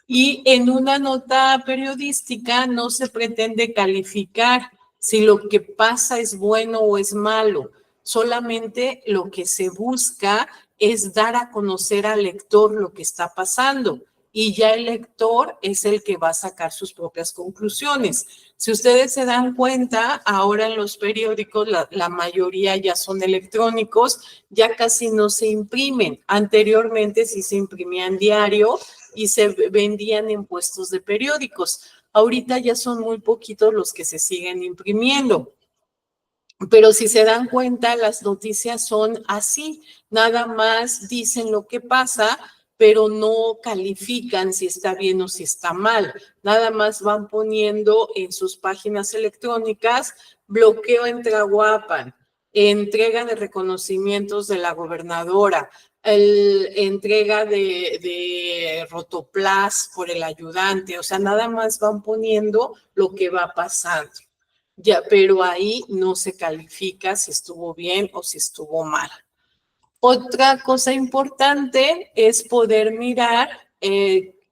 Y en una nota periodística no se pretende calificar si lo que pasa es bueno o es malo. Solamente lo que se busca es dar a conocer al lector lo que está pasando. Y ya el lector es el que va a sacar sus propias conclusiones. Si ustedes se dan cuenta, ahora en los periódicos la mayoría ya son electrónicos, ya casi no se imprimen. Anteriormente sí se imprimían diario y se vendían en puestos de periódicos. Ahorita ya son muy poquitos los que se siguen imprimiendo. Pero si se dan cuenta, las noticias son así, nada más dicen lo que pasa, pero no califican si está bien o si está mal. Nada más van poniendo en sus páginas electrónicas bloqueo en Tlahuapan, entrega de reconocimientos de la gobernadora, entrega de Rotoplas por el ayudante. O sea, nada más van poniendo lo que va pasando. Ya, pero ahí no se califica si estuvo bien o si estuvo mal. Otra cosa importante es poder mirar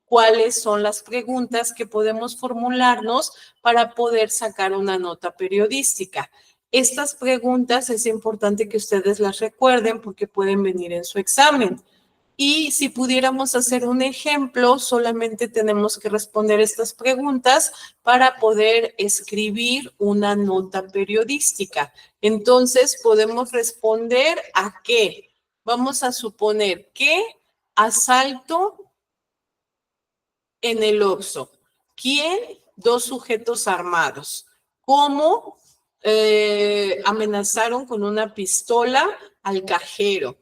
cuáles son las preguntas que podemos formularnos para poder sacar una nota periodística. Estas preguntas es importante que ustedes las recuerden porque pueden venir en su examen. Y si pudiéramos hacer un ejemplo, solamente tenemos que responder estas preguntas para poder escribir una nota periodística. Entonces, podemos responder a qué. Vamos a suponer que asalto en el Oxxo. ¿Quién? 2 sujetos armados. ¿Cómo amenazaron con una pistola al cajero?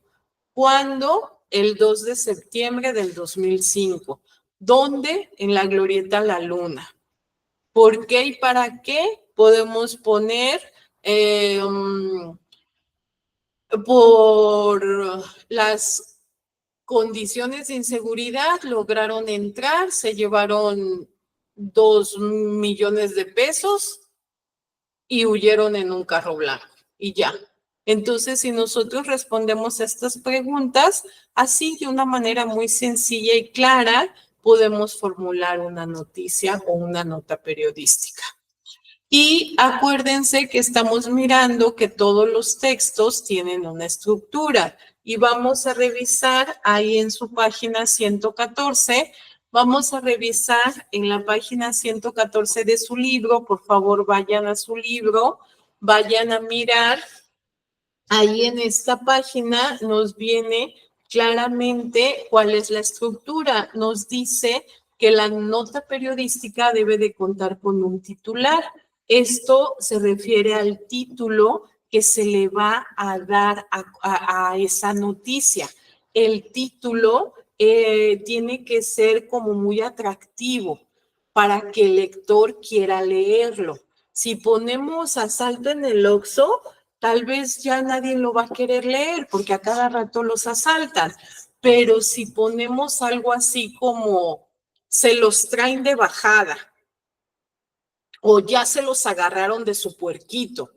¿Cuándo? El 2 de septiembre del 2005. ¿Dónde? En la Glorieta La Luna. ¿Por qué y para qué? Podemos poner por las condiciones de inseguridad, lograron entrar, se llevaron 2 millones de pesos y huyeron en un carro blanco y ya. Entonces, si nosotros respondemos a estas preguntas, así de una manera muy sencilla y clara, podemos formular una noticia o una nota periodística. Y acuérdense que estamos mirando que todos los textos tienen una estructura y vamos a revisar ahí en su página 114, vamos a revisar en la página 114 de su libro, por favor vayan a su libro, vayan a mirar. Ahí en esta página nos viene claramente cuál es la estructura. Nos dice que la nota periodística debe de contar con un titular. Esto se refiere al título que se le va a dar a esa noticia. El título tiene que ser como muy atractivo para que el lector quiera leerlo. Si ponemos asalto en el Oxxo, tal vez ya nadie lo va a querer leer porque a cada rato los asaltan. Pero si ponemos algo así como se los traen de bajada o ya se los agarraron de su puerquito,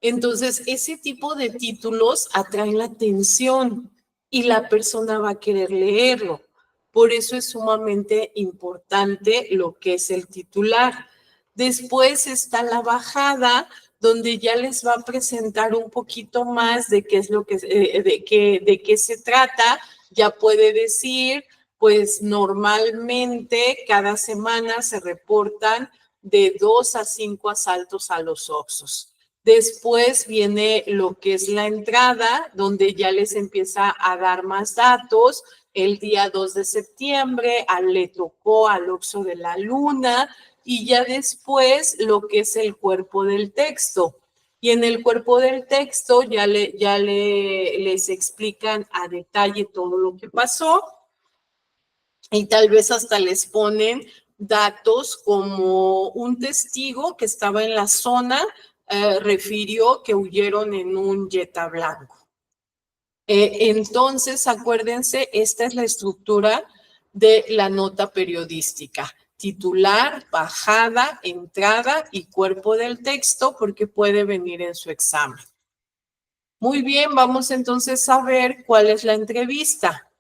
entonces ese tipo de títulos atraen la atención y la persona va a querer leerlo. Por eso es sumamente importante lo que es el titular. Después está la bajada, donde ya les va a presentar un poquito más de qué es lo que, de qué se trata. Ya puede decir, pues normalmente cada semana se reportan de 2 a 5 asaltos a los Oxxos. Después viene lo que es la entrada, donde ya les empieza a dar más datos. El día 2 de septiembre le tocó al Oxxo de la Luna, y ya después lo que es el cuerpo del texto. Y en el cuerpo del texto les explican a detalle todo lo que pasó, y tal vez hasta les ponen datos como un testigo que estaba en la zona refirió que huyeron en un Jetta blanco. Entonces, acuérdense, esta es la estructura de la nota periodística: titular, bajada, entrada y cuerpo del texto, porque puede venir en su examen. Muy bien, vamos entonces a ver cuál es la entrevista.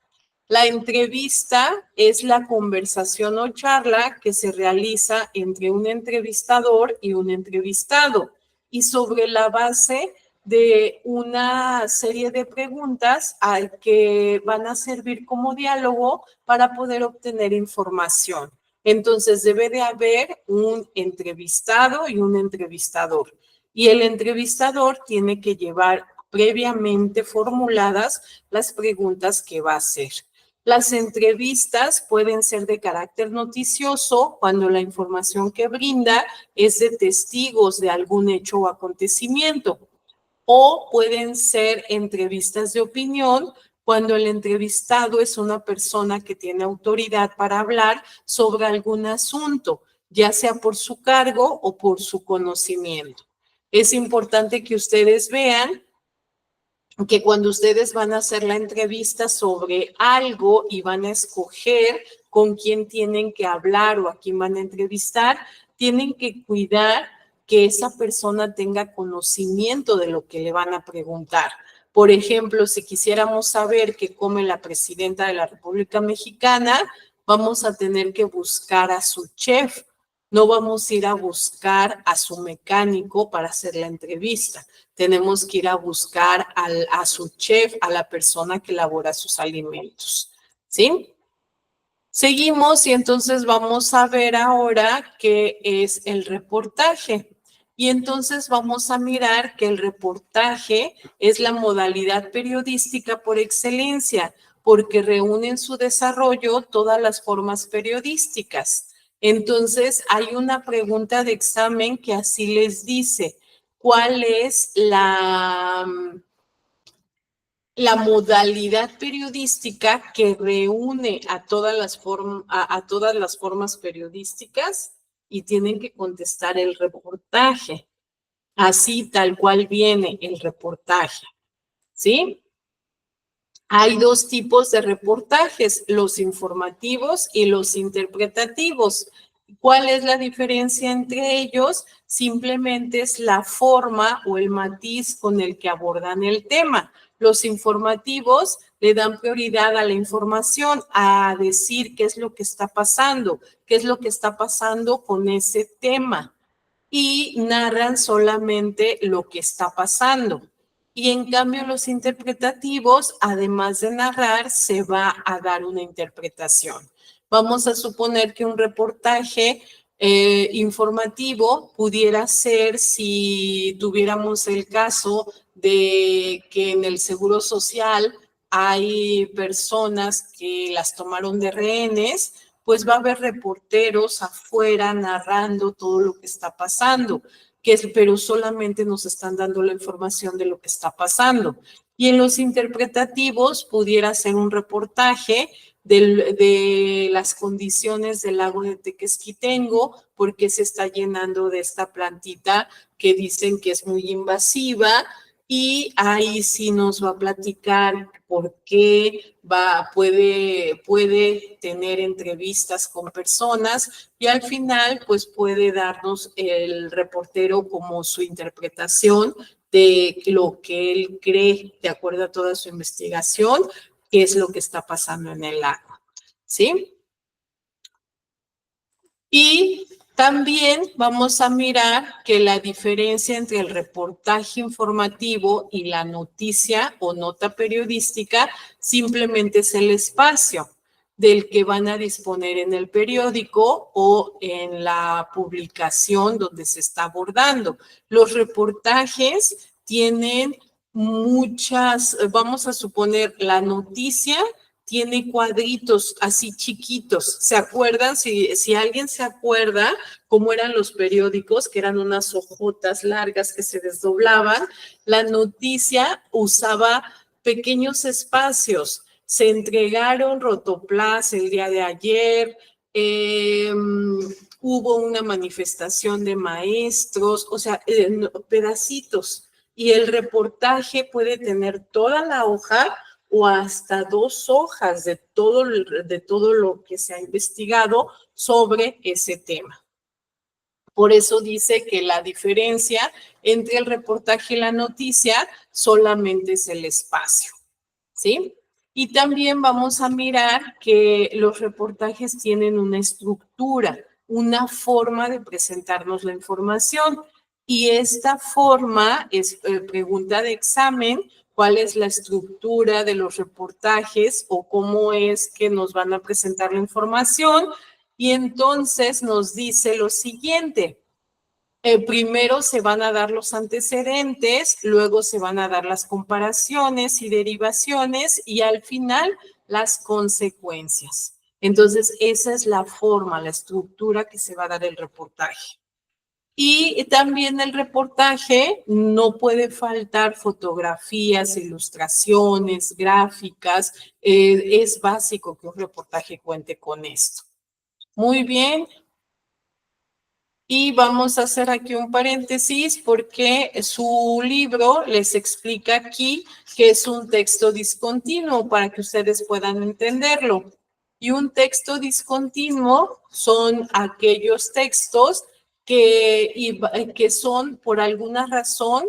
La entrevista es la conversación o charla que se realiza entre un entrevistador y un entrevistado, y sobre la base de una serie de preguntas que van a servir como diálogo para poder obtener información. Entonces debe de haber un entrevistado y un entrevistador, y el entrevistador tiene que llevar previamente formuladas las preguntas que va a hacer. Las entrevistas pueden ser de carácter noticioso cuando la información que brinda es de testigos de algún hecho o acontecimiento, o pueden ser entrevistas de opinión cuando el entrevistado es una persona que tiene autoridad para hablar sobre algún asunto, ya sea por su cargo o por su conocimiento. Es importante que ustedes vean que cuando ustedes van a hacer la entrevista sobre algo y van a escoger con quién tienen que hablar o a quién van a entrevistar, tienen que cuidar que esa persona tenga conocimiento de lo que le van a preguntar. Por ejemplo, si quisiéramos saber qué come la presidenta de la República Mexicana, vamos a tener que buscar a su chef. No vamos a ir a buscar a su mecánico para hacer la entrevista. Tenemos que ir a buscar a su chef, a la persona que elabora sus alimentos, ¿sí? Seguimos y entonces vamos a ver ahora qué es el reportaje. Y entonces vamos a mirar que el reportaje es la modalidad periodística por excelencia, porque reúne en su desarrollo todas las formas periodísticas. Entonces hay una pregunta de examen que así les dice: ¿cuál es la modalidad periodística que reúne a todas las formas periodísticas? Y tienen que contestar el reportaje, así tal cual viene el reportaje, ¿sí? Hay dos tipos de reportajes: los informativos y los interpretativos. ¿Cuál es la diferencia entre ellos? Simplemente es la forma o el matiz con el que abordan el tema. Los informativos le dan prioridad a la información, a decir qué es lo que está pasando con ese tema, y narran solamente lo que está pasando. Y en cambio los interpretativos, además de narrar, se va a dar una interpretación. Vamos a suponer que un reportaje informativo pudiera ser, si tuviéramos el caso de que en el Seguro Social hay personas que las tomaron de rehenes, pues va a haber reporteros afuera narrando todo lo que está pasando, pero solamente nos están dando la información de lo que está pasando. Y en los interpretativos pudiera ser un reportaje de las condiciones del lago de Tequesquitengo, porque se está llenando de esta plantita que dicen que es muy invasiva, y ahí sí nos va a platicar por qué puede tener entrevistas con personas, y al final pues puede darnos el reportero como su interpretación de lo que él cree, de acuerdo a toda su investigación, qué es lo que está pasando en el lago, ¿sí? Y también vamos a mirar que la diferencia entre el reportaje informativo y la noticia o nota periodística simplemente es el espacio. del que van a disponer en el periódico o en la publicación donde se está abordando. Los reportajes tienen muchas, vamos a suponer, la noticia tiene cuadritos así chiquitos. ¿Se acuerdan? Si alguien se acuerda cómo eran los periódicos, que eran unas hojotas largas que se desdoblaban, la noticia usaba pequeños espacios. Se entregaron rotoplas el día de ayer, hubo una manifestación de maestros, o sea, pedacitos. Y el reportaje puede tener toda la hoja o hasta 2 hojas de todo lo que se ha investigado sobre ese tema. Por eso dice que la diferencia entre el reportaje y la noticia solamente es el espacio, ¿sí? Y también vamos a mirar que los reportajes tienen una estructura, una forma de presentarnos la información. Y esta forma es pregunta de examen, cuál es la estructura de los reportajes o cómo es que nos van a presentar la información. Y entonces nos dice lo siguiente. Primero se van a dar los antecedentes, luego se van a dar las comparaciones y derivaciones y al final las consecuencias. Entonces, esa es la forma, la estructura que se va a dar el reportaje. Y también el reportaje no puede faltar fotografías, ilustraciones, gráficas. Es básico que un reportaje cuente con esto. Muy bien. Y vamos a hacer aquí un paréntesis porque su libro les explica aquí que es un texto discontinuo para que ustedes puedan entenderlo. Y un texto discontinuo son aquellos textos que son por alguna razón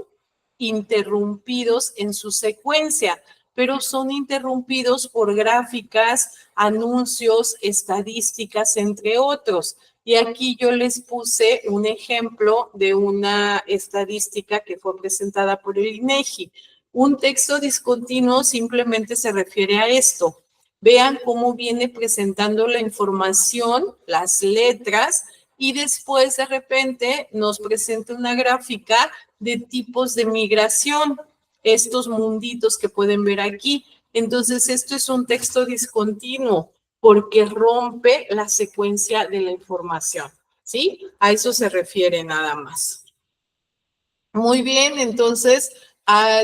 interrumpidos en su secuencia, pero son interrumpidos por gráficas, anuncios, estadísticas, entre otros. Y aquí yo les puse un ejemplo de una estadística que fue presentada por el INEGI. Un texto discontinuo simplemente se refiere a esto. Vean cómo viene presentando la información, las letras, y después de repente nos presenta una gráfica de tipos de migración, estos munditos que pueden ver aquí. Entonces, esto es un texto discontinuo porque rompe la secuencia de la información, ¿sí? A eso se refiere nada más. Muy bien, entonces,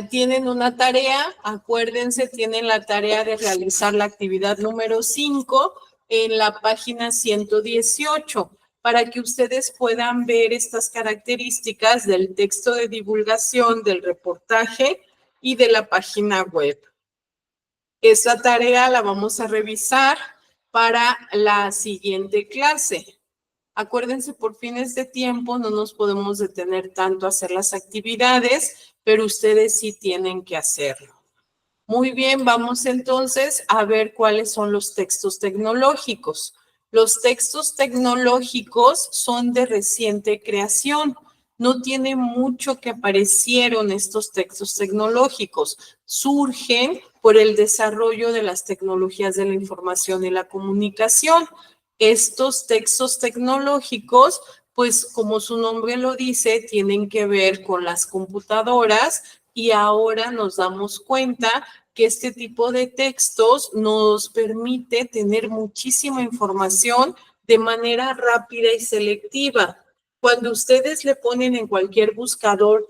tienen una tarea, acuérdense, tienen la tarea de realizar la actividad número 5 en la página 118 para que ustedes puedan ver estas características del texto de divulgación, del reportaje y de la página web. Esta tarea la vamos a revisar para la siguiente clase. Acuérdense, por fines de tiempo no nos podemos detener tanto a hacer las actividades, pero ustedes sí tienen que hacerlo. Muy bien, vamos entonces a ver cuáles son los textos tecnológicos. Los textos tecnológicos son de reciente creación. No tiene mucho que aparecieron estos textos tecnológicos. Surgen por el desarrollo de las tecnologías de la información y la comunicación. Estos textos tecnológicos, pues como su nombre lo dice, tienen que ver con las computadoras y ahora nos damos cuenta que este tipo de textos nos permite tener muchísima información de manera rápida y selectiva. Cuando ustedes le ponen en cualquier buscador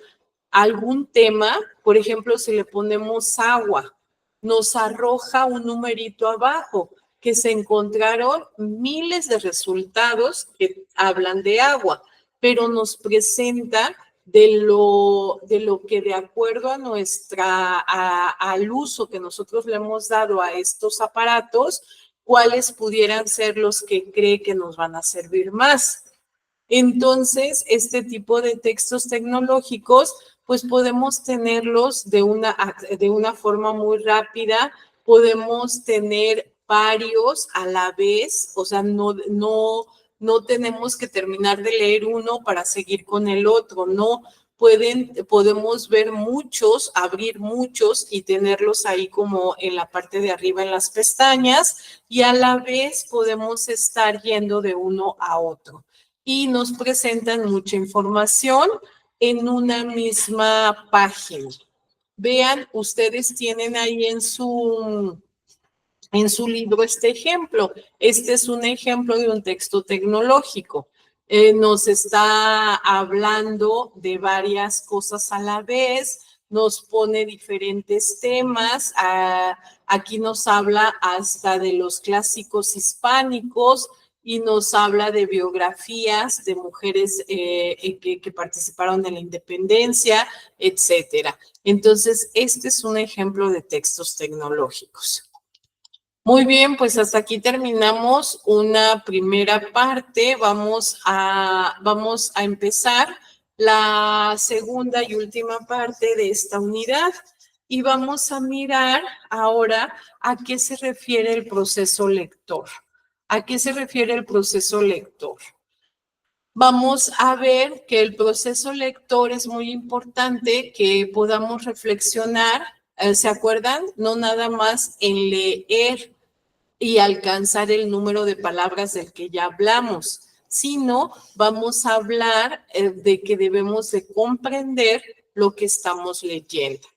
algún tema, por ejemplo, si le ponemos agua, nos arroja un numerito abajo que se encontraron miles de resultados que hablan de agua, pero nos presenta de lo que de acuerdo a al uso que nosotros le hemos dado a estos aparatos, cuáles pudieran ser los que cree que nos van a servir más. Entonces, este tipo de textos tecnológicos, pues podemos tenerlos de una forma muy rápida, podemos tener varios a la vez, o sea, no tenemos que terminar de leer uno para seguir con el otro, no. podemos ver muchos, abrir muchos y tenerlos ahí como en la parte de arriba en las pestañas, y a la vez podemos estar yendo de uno a otro. Y nos presentan mucha información en una misma página. Vean, ustedes tienen ahí en su libro este ejemplo. Este es un ejemplo de un texto tecnológico. Nos está hablando de varias cosas a la vez, nos pone diferentes temas. Aquí nos habla hasta de los clásicos hispánicos y nos habla de biografías de mujeres que participaron en la independencia, etcétera. Entonces, este es un ejemplo de textos tecnológicos. Muy bien, pues hasta aquí terminamos una primera parte. Vamos a empezar la segunda y última parte de esta unidad y vamos a mirar ahora a qué se refiere el proceso lector. ¿A qué se refiere el proceso lector? Vamos a ver que el proceso lector es muy importante que podamos reflexionar. ¿Se acuerdan? No nada más en leer y alcanzar el número de palabras del que ya hablamos, sino vamos a hablar de que debemos de comprender lo que estamos leyendo.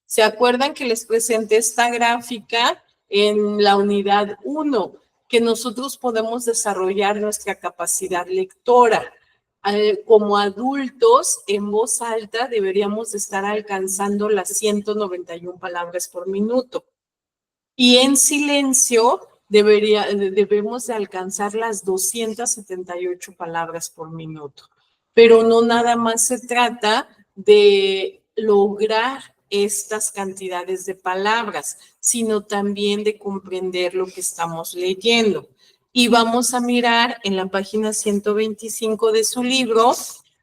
¿Se acuerdan que les presenté esta gráfica en la unidad 1? Que nosotros podemos desarrollar nuestra capacidad lectora. Como adultos, en voz alta, deberíamos de estar alcanzando las 191 palabras por minuto. Y en silencio debemos de alcanzar las 278 palabras por minuto. Pero no nada más se trata de lograr estas cantidades de palabras, sino también de comprender lo que estamos leyendo. Y vamos a mirar en la página 125 de su libro,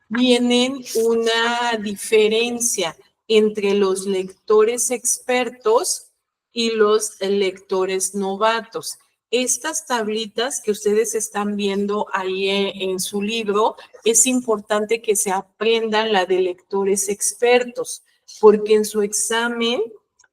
vienen una diferencia entre los lectores expertos y los lectores novatos. Estas tablitas que ustedes están viendo ahí en su libro, es importante que se aprendan la de lectores expertos, porque en su examen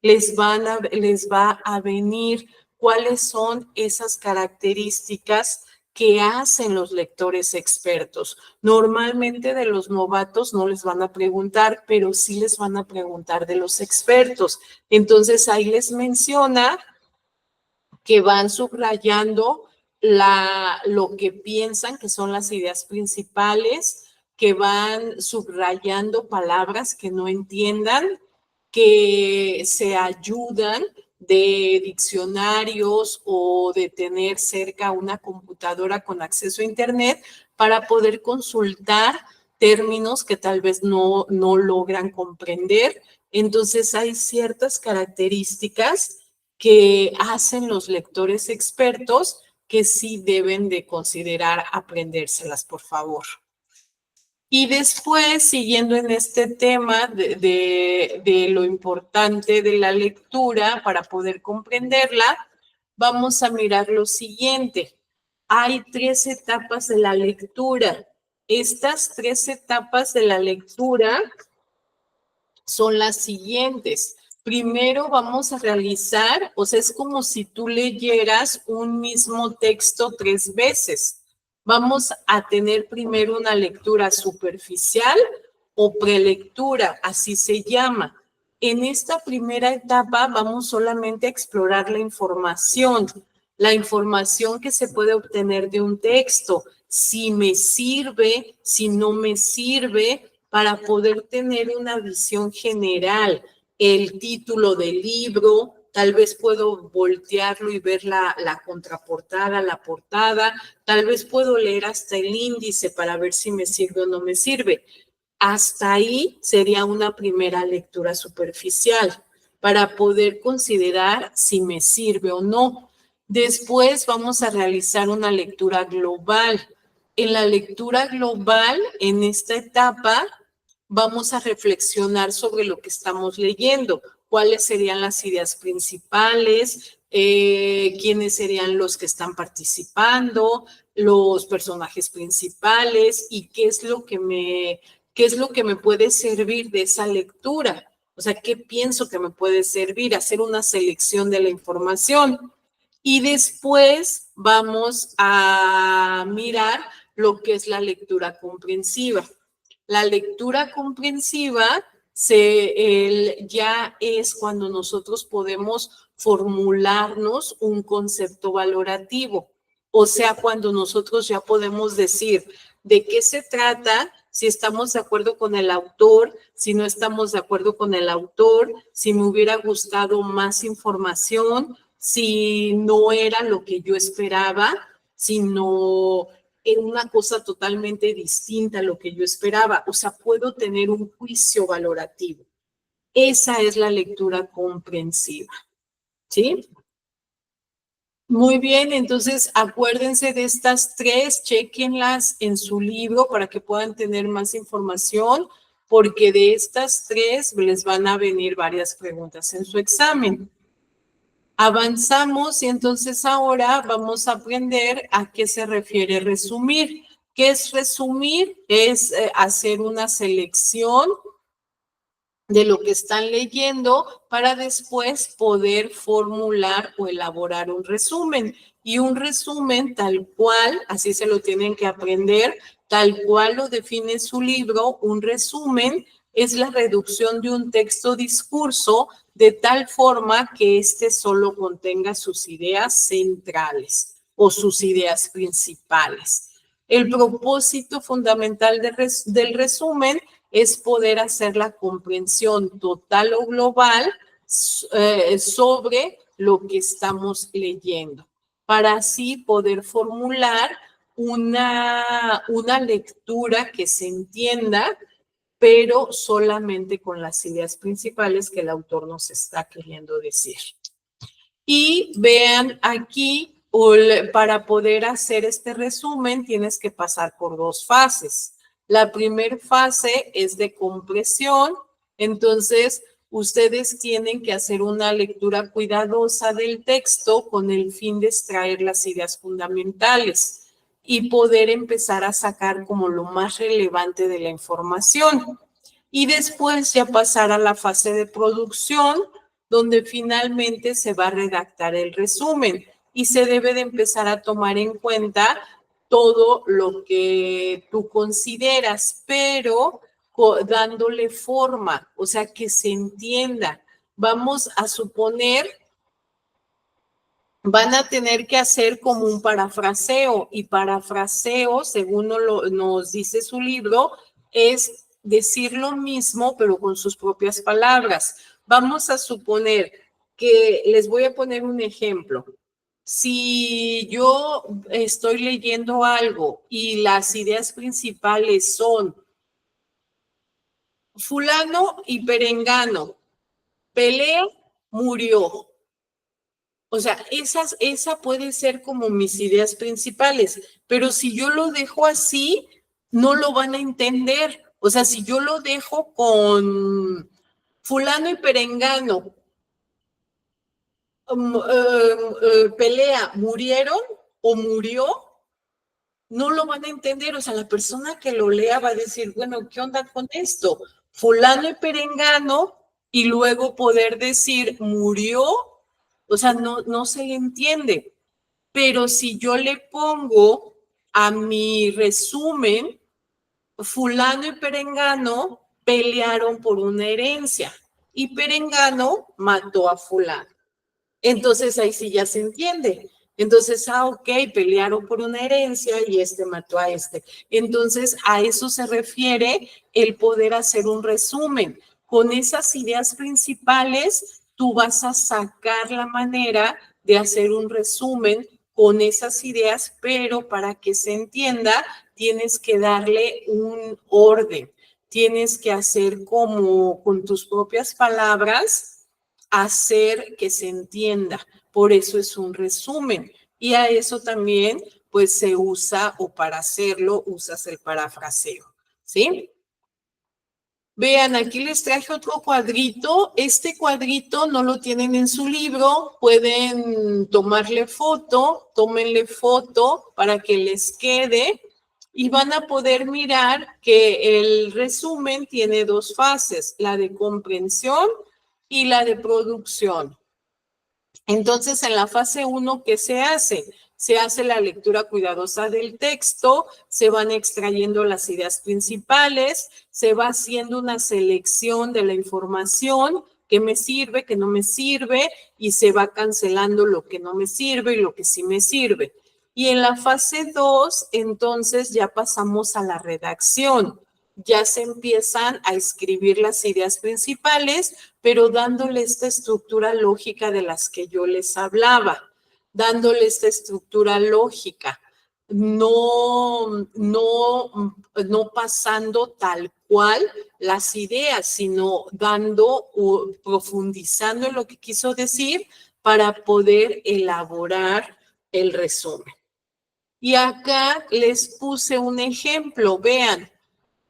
les va a venir cuáles son esas características que hacen los lectores expertos. Normalmente de los novatos no les van a preguntar, pero sí les van a preguntar de los expertos. Entonces ahí les menciona que van subrayando lo que piensan que son las ideas principales, que van subrayando palabras que no entiendan, que se ayudan de diccionarios o de tener cerca una computadora con acceso a Internet para poder consultar términos que tal vez no logran comprender. Entonces hay ciertas características que hacen los lectores expertos que sí deben de considerar aprendérselas, por favor. Y después, siguiendo en este tema de lo importante de la lectura para poder comprenderla, vamos a mirar lo siguiente. Hay 3 etapas de la lectura. Estas 3 etapas de la lectura son las siguientes. Primero vamos a realizar, o sea, es como si tú leyeras un mismo texto 3 veces. Vamos a tener primero una lectura superficial o prelectura, así se llama. En esta primera etapa vamos solamente a explorar la información que se puede obtener de un texto, si me sirve, si no me sirve, para poder tener una visión general. El título del libro, tal vez puedo voltearlo y ver la contraportada, la portada, tal vez puedo leer hasta el índice para ver si me sirve o no me sirve. Hasta ahí sería una primera lectura superficial para poder considerar si me sirve o no. Después vamos a realizar una lectura global. En la lectura global, en esta etapa, vamos a reflexionar sobre lo que estamos leyendo, cuáles serían las ideas principales, quiénes serían los que están participando, los personajes principales y qué es lo que qué es lo que me puede servir de esa lectura. O sea, qué pienso que me puede servir, hacer una selección de la información. Y después vamos a mirar lo que es la lectura comprensiva. La lectura comprensiva ya es cuando nosotros podemos formularnos un concepto valorativo. O sea, cuando nosotros ya podemos decir de qué se trata, si estamos de acuerdo con el autor, si no estamos de acuerdo con el autor, si me hubiera gustado más información, si no era lo que yo esperaba, sino era una cosa totalmente distinta a lo que yo esperaba. O sea, puedo tener un juicio valorativo. Esa es la lectura comprensiva. ¿Sí? Muy bien, entonces acuérdense de estas tres, chequenlas en su libro para que puedan tener más información, porque de estas tres les van a venir varias preguntas en su examen. Avanzamos y entonces ahora vamos a aprender a qué se refiere resumir. ¿Qué es resumir? Es hacer una selección de lo que están leyendo para después poder formular o elaborar un resumen. Y un resumen tal cual, así se lo tienen que aprender, tal cual lo define su libro, un resumen es la reducción de un texto discurso de tal forma que éste solo contenga sus ideas centrales o sus ideas principales. El propósito fundamental del resumen es poder hacer la comprensión total o global sobre lo que estamos leyendo, para así poder formular una lectura que se entienda, pero solamente con las ideas principales que el autor nos está queriendo decir. Y vean aquí, para poder hacer este resumen tienes que pasar por dos fases. La primera fase es de compresión, entonces ustedes tienen que hacer una lectura cuidadosa del texto con el fin de extraer las ideas fundamentales y poder empezar a sacar como lo más relevante de la información. Y después ya pasar a la fase de producción, donde finalmente se va a redactar el resumen y se debe de empezar a tomar en cuenta todo lo que tú consideras, pero dándole forma, o sea, que se entienda. Vamos a suponer, van a tener que hacer como un parafraseo, y parafraseo, según nos dice su libro, es decir lo mismo, pero con sus propias palabras. Vamos a suponer que, les voy a poner un ejemplo. Si yo estoy leyendo algo y las ideas principales son fulano y perengano, Pelé murió. O sea, esa puede ser como mis ideas principales, pero si yo lo dejo así, no lo van a entender. O sea, si yo lo dejo con fulano y perengano, pelea, murieron o murió, no lo van a entender. O sea, la persona que lo lea va a decir, bueno, ¿qué onda con esto? Fulano y perengano, y luego poder decir murió, o sea, no se le entiende. Pero si yo le pongo a mi resumen, fulano y perengano pelearon por una herencia y perengano mató a fulano. Entonces ahí sí ya se entiende. Entonces, ok, pelearon por una herencia y este mató a este. Entonces, a eso se refiere el poder hacer un resumen. Con esas ideas principales, tú vas a sacar la manera de hacer un resumen con esas ideas, pero para que se entienda, tienes que darle un orden. Tienes que hacer como con tus propias palabras, hacer que se entienda. Por eso es un resumen. Y a eso también, pues, se usa, o para hacerlo, usas el parafraseo, ¿sí? Vean, aquí les traje otro cuadrito. Este cuadrito no lo tienen en su libro. Pueden tomarle foto, tómenle foto para que les quede y van a poder mirar que el resumen tiene dos fases, la de comprensión y la de producción. Entonces, en la fase 1, ¿qué se hace? Se hace la lectura cuidadosa del texto, se van extrayendo las ideas principales, se va haciendo una selección de la información, que me sirve, que no me sirve, y se va cancelando lo que no me sirve y lo que sí me sirve. Y en la fase 2, entonces ya pasamos a la redacción. Ya se empiezan a escribir las ideas principales, pero dándole esta estructura lógica de las que yo les hablaba, dándole esta estructura lógica, no pasando tal cual las ideas, sino dando o profundizando en lo que quiso decir para poder elaborar el resumen. Y acá les puse un ejemplo, vean.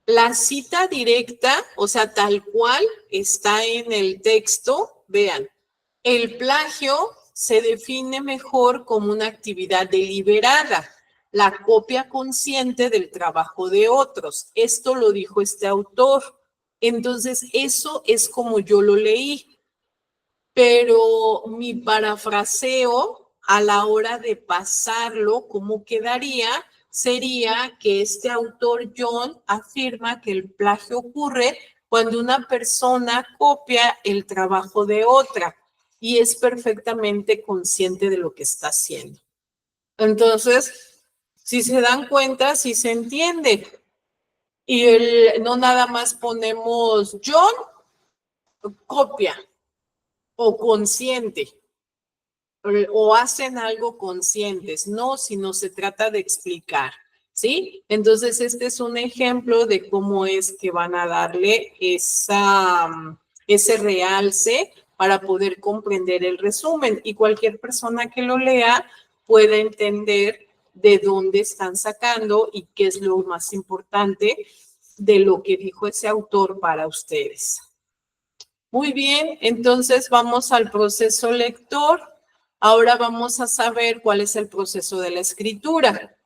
La cita directa, o sea, tal cual está en el texto, vean, el plagio se define mejor como una actividad deliberada, la copia consciente del trabajo de otros. Esto lo dijo este autor. Entonces, eso es como yo lo leí. Pero mi parafraseo a la hora de pasarlo, ¿cómo quedaría? Sería que este autor John afirma que el plagio ocurre cuando una persona copia el trabajo de otra y es perfectamente consciente de lo que está haciendo. Entonces, si se dan cuenta, si se entiende. Y no nada más ponemos John, copia o consciente. O hacen algo conscientes, no, sino se trata de explicar, ¿sí? Entonces, este es un ejemplo de cómo es que van a darle ese realce para poder comprender el resumen y cualquier persona que lo lea pueda entender de dónde están sacando y qué es lo más importante de lo que dijo ese autor para ustedes. Muy bien, entonces vamos al proceso lector. Ahora vamos a saber cuál es el proceso de la escritura.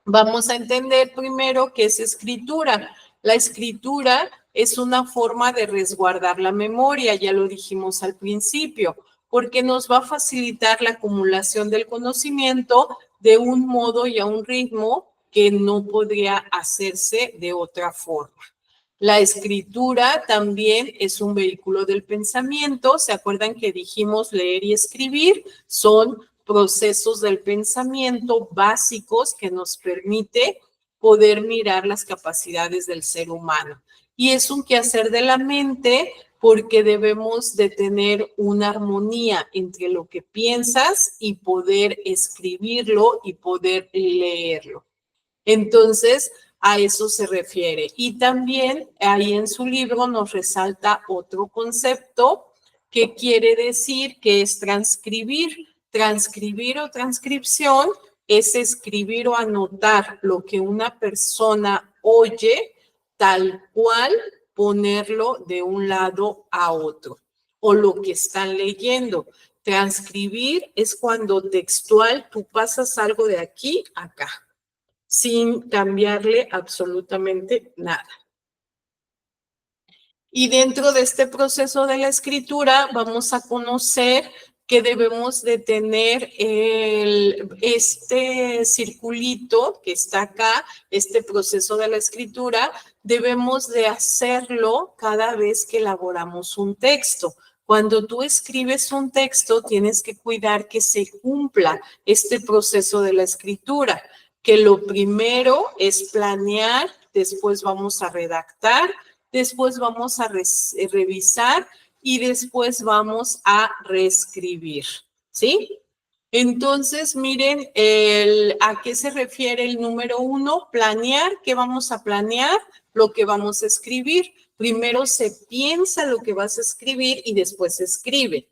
Vamos a entender primero qué es escritura. La escritura es una forma de resguardar la memoria, ya lo dijimos al principio, porque nos va a facilitar la acumulación del conocimiento de un modo y a un ritmo que no podría hacerse de otra forma. La escritura también es un vehículo del pensamiento. ¿Se acuerdan que dijimos leer y escribir? Son procesos del pensamiento básicos que nos permite poder mirar las capacidades del ser humano. Y es un quehacer de la mente porque debemos de tener una armonía entre lo que piensas y poder escribirlo y poder leerlo. Entonces, a eso se refiere. Y también ahí en su libro nos resalta otro concepto que quiere decir que es transcribir. Transcribir o transcripción es escribir o anotar lo que una persona oye tal cual, ponerlo de un lado a otro o lo que están leyendo. Transcribir es cuando textual tú pasas algo de aquí a acá, sin cambiarle absolutamente nada. Y dentro de este proceso de la escritura vamos a conocer que debemos de tener este circulito que está acá, este proceso de la escritura, debemos de hacerlo cada vez que elaboramos un texto. Cuando tú escribes un texto, tienes que cuidar que se cumpla este proceso de la escritura, que lo primero es planear, después vamos a redactar, después vamos a revisar y después vamos a reescribir, ¿sí? Entonces, miren, ¿a qué se refiere el número 1? Planear. ¿Qué vamos a planear? Lo que vamos a escribir. Primero se piensa lo que vas a escribir y después se escribe.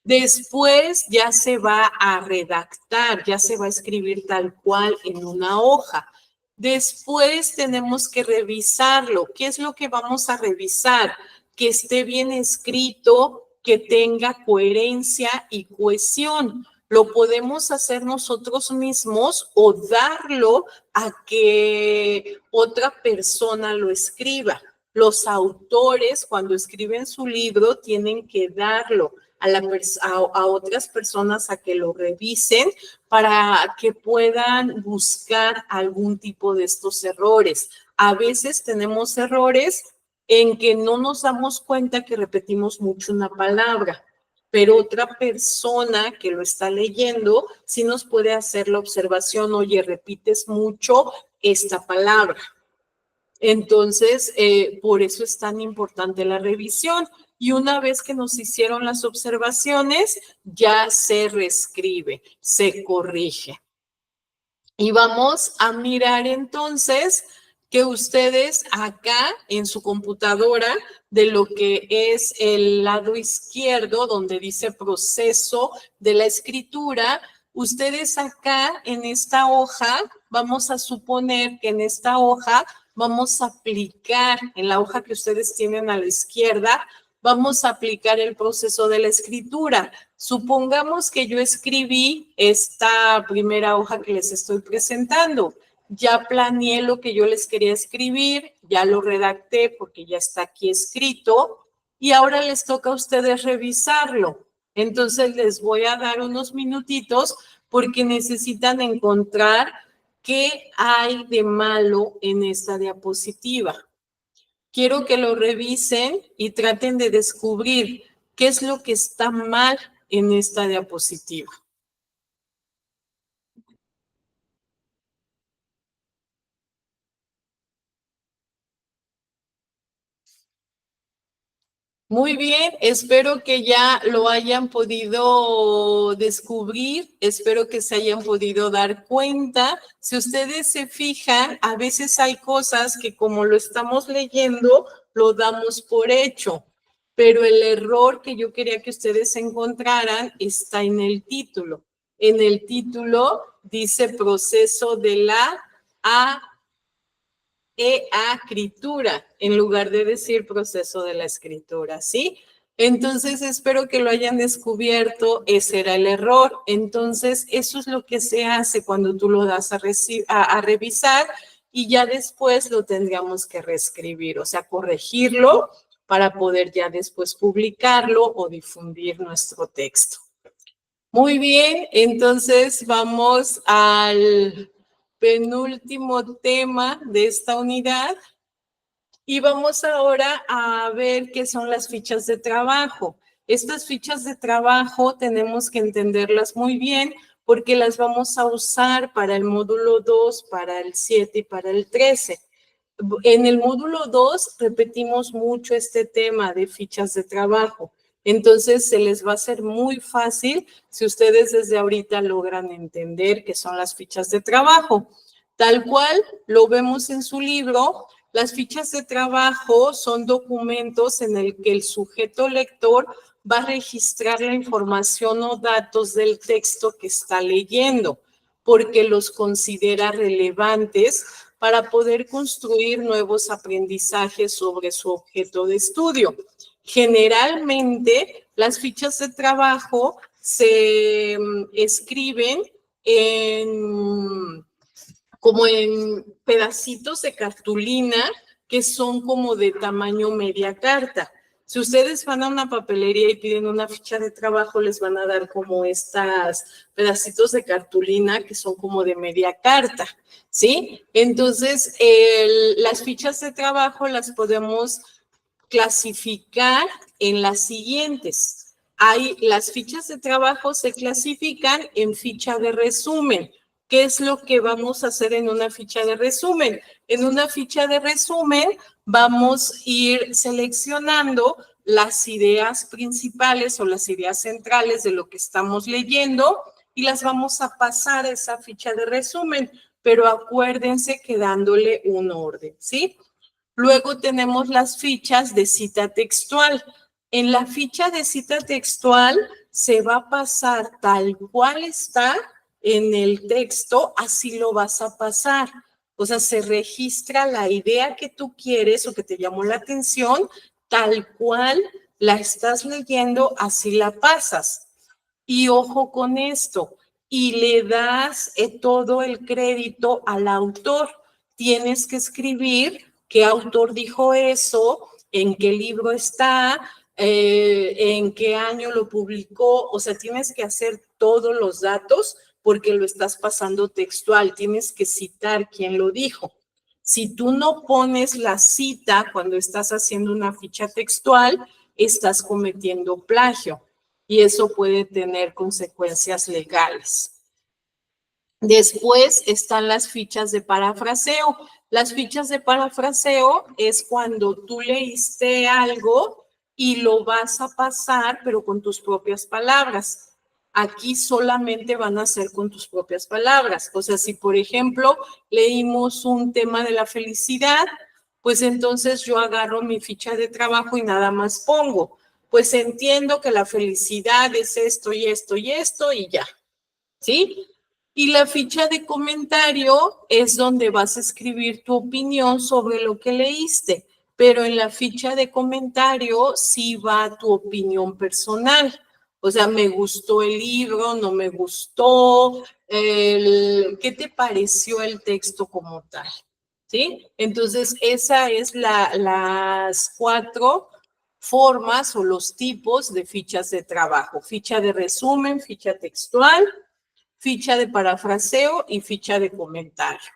Después ya se va a redactar, ya se va a escribir tal cual en una hoja. Después tenemos que revisarlo. ¿Qué es lo que vamos a revisar? Que esté bien escrito, que tenga coherencia y cohesión. lo podemos hacer nosotros mismos o darlo a que otra persona lo escriba. Los autores, cuando escriben su libro, tienen que darlo a otras personas a que lo revisen para que puedan buscar algún tipo de estos errores. A veces tenemos errores en que no nos damos cuenta que repetimos mucho una palabra, pero otra persona que lo está leyendo sí nos puede hacer la observación, oye, repites mucho esta palabra. Entonces, por eso es tan importante la revisión. Y una vez que nos hicieron las observaciones, ya se reescribe, se corrige. Y vamos a mirar entonces que ustedes acá en su computadora, de lo que es el lado izquierdo, donde dice proceso de la escritura, ustedes acá en esta hoja, vamos a suponer que en esta hoja vamos a aplicar, en la hoja que ustedes tienen a la izquierda, vamos a aplicar el proceso de la escritura. Supongamos que yo escribí esta primera hoja que les estoy presentando. Ya planeé lo que yo les quería escribir, ya lo redacté porque ya está aquí escrito y ahora les toca a ustedes revisarlo. Entonces les voy a dar unos minutitos porque necesitan encontrar qué hay de malo en esta diapositiva. Quiero que lo revisen y traten de descubrir qué es lo que está mal en esta diapositiva. Muy bien, espero que ya lo hayan podido descubrir, espero que se hayan podido dar cuenta. Si ustedes se fijan, a veces hay cosas que como lo estamos leyendo, lo damos por hecho, pero el error que yo quería que ustedes encontraran está en el título. En el título dice proceso de la escritura, en lugar de decir proceso de la escritura, ¿sí? Entonces, espero que lo hayan descubierto, ese era el error. Entonces, eso es lo que se hace cuando tú lo das a revisar y ya después lo tendríamos que reescribir, o sea, corregirlo para poder ya después publicarlo o difundir nuestro texto. Muy bien, entonces vamos al penúltimo tema de esta unidad y vamos ahora a ver qué son las fichas de trabajo. Estas fichas de trabajo tenemos que entenderlas muy bien porque las vamos a usar para el módulo 2, para el 7 y para el 13. En el módulo 2 repetimos mucho este tema de fichas de trabajo. Entonces, se les va a hacer muy fácil si ustedes desde ahorita logran entender qué son las fichas de trabajo. Tal cual lo vemos en su libro, las fichas de trabajo son documentos en el que el sujeto lector va a registrar la información o datos del texto que está leyendo, porque los considera relevantes para poder construir nuevos aprendizajes sobre su objeto de estudio. Generalmente, las fichas de trabajo se escriben como en pedacitos de cartulina que son como de tamaño media carta. Si ustedes van a una papelería y piden una ficha de trabajo, les van a dar como estas pedacitos de cartulina que son como de media carta, ¿sí? Entonces, las fichas de trabajo las podemos clasificar en las siguientes. Las fichas de trabajo se clasifican en ficha de resumen. ¿Qué es lo que vamos a hacer en una ficha de resumen? En una ficha de resumen vamos a ir seleccionando las ideas principales o las ideas centrales de lo que estamos leyendo y las vamos a pasar a esa ficha de resumen, pero acuérdense que dándole un orden, ¿sí? Luego tenemos las fichas de cita textual. En la ficha de cita textual se va a pasar tal cual está en el texto, así lo vas a pasar. O sea, se registra la idea que tú quieres o que te llamó la atención, tal cual la estás leyendo, así la pasas. Y ojo con esto, y le das todo el crédito al autor. Tienes que escribir qué autor dijo eso, en qué libro está, en qué año lo publicó. O sea, tienes que hacer todos los datos porque lo estás pasando textual. Tienes que citar quién lo dijo. Si tú no pones la cita cuando estás haciendo una ficha textual, estás cometiendo plagio y eso puede tener consecuencias legales. Después están las fichas de parafraseo. Las fichas de parafraseo es cuando tú leíste algo y lo vas a pasar, pero con tus propias palabras. Aquí solamente van a ser con tus propias palabras. O sea, si por ejemplo leímos un tema de la felicidad, pues entonces yo agarro mi ficha de trabajo y nada más pongo, pues entiendo que la felicidad es esto y esto y esto y ya, ¿sí? Y la ficha de comentario es donde vas a escribir tu opinión sobre lo que leíste, pero en la ficha de comentario sí va tu opinión personal. O sea, me gustó el libro, no me gustó, ¿qué te pareció el texto como tal? ¿Sí? Entonces, esa es las 4 formas o los tipos de fichas de trabajo. Ficha de resumen, ficha textual, ficha de parafraseo y ficha de comentario.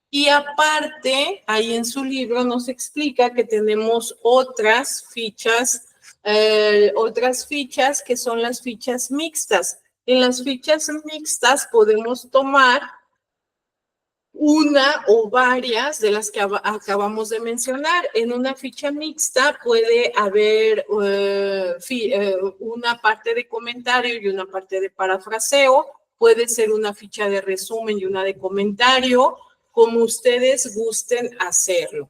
Y aparte, ahí en su libro nos explica que tenemos otras fichas que son las fichas mixtas. En las fichas mixtas podemos tomar una o varias de las que acabamos de mencionar. En una ficha mixta puede haber una parte de comentario y una parte de parafraseo. Puede ser una ficha de resumen y una de comentario, como ustedes gusten hacerlo.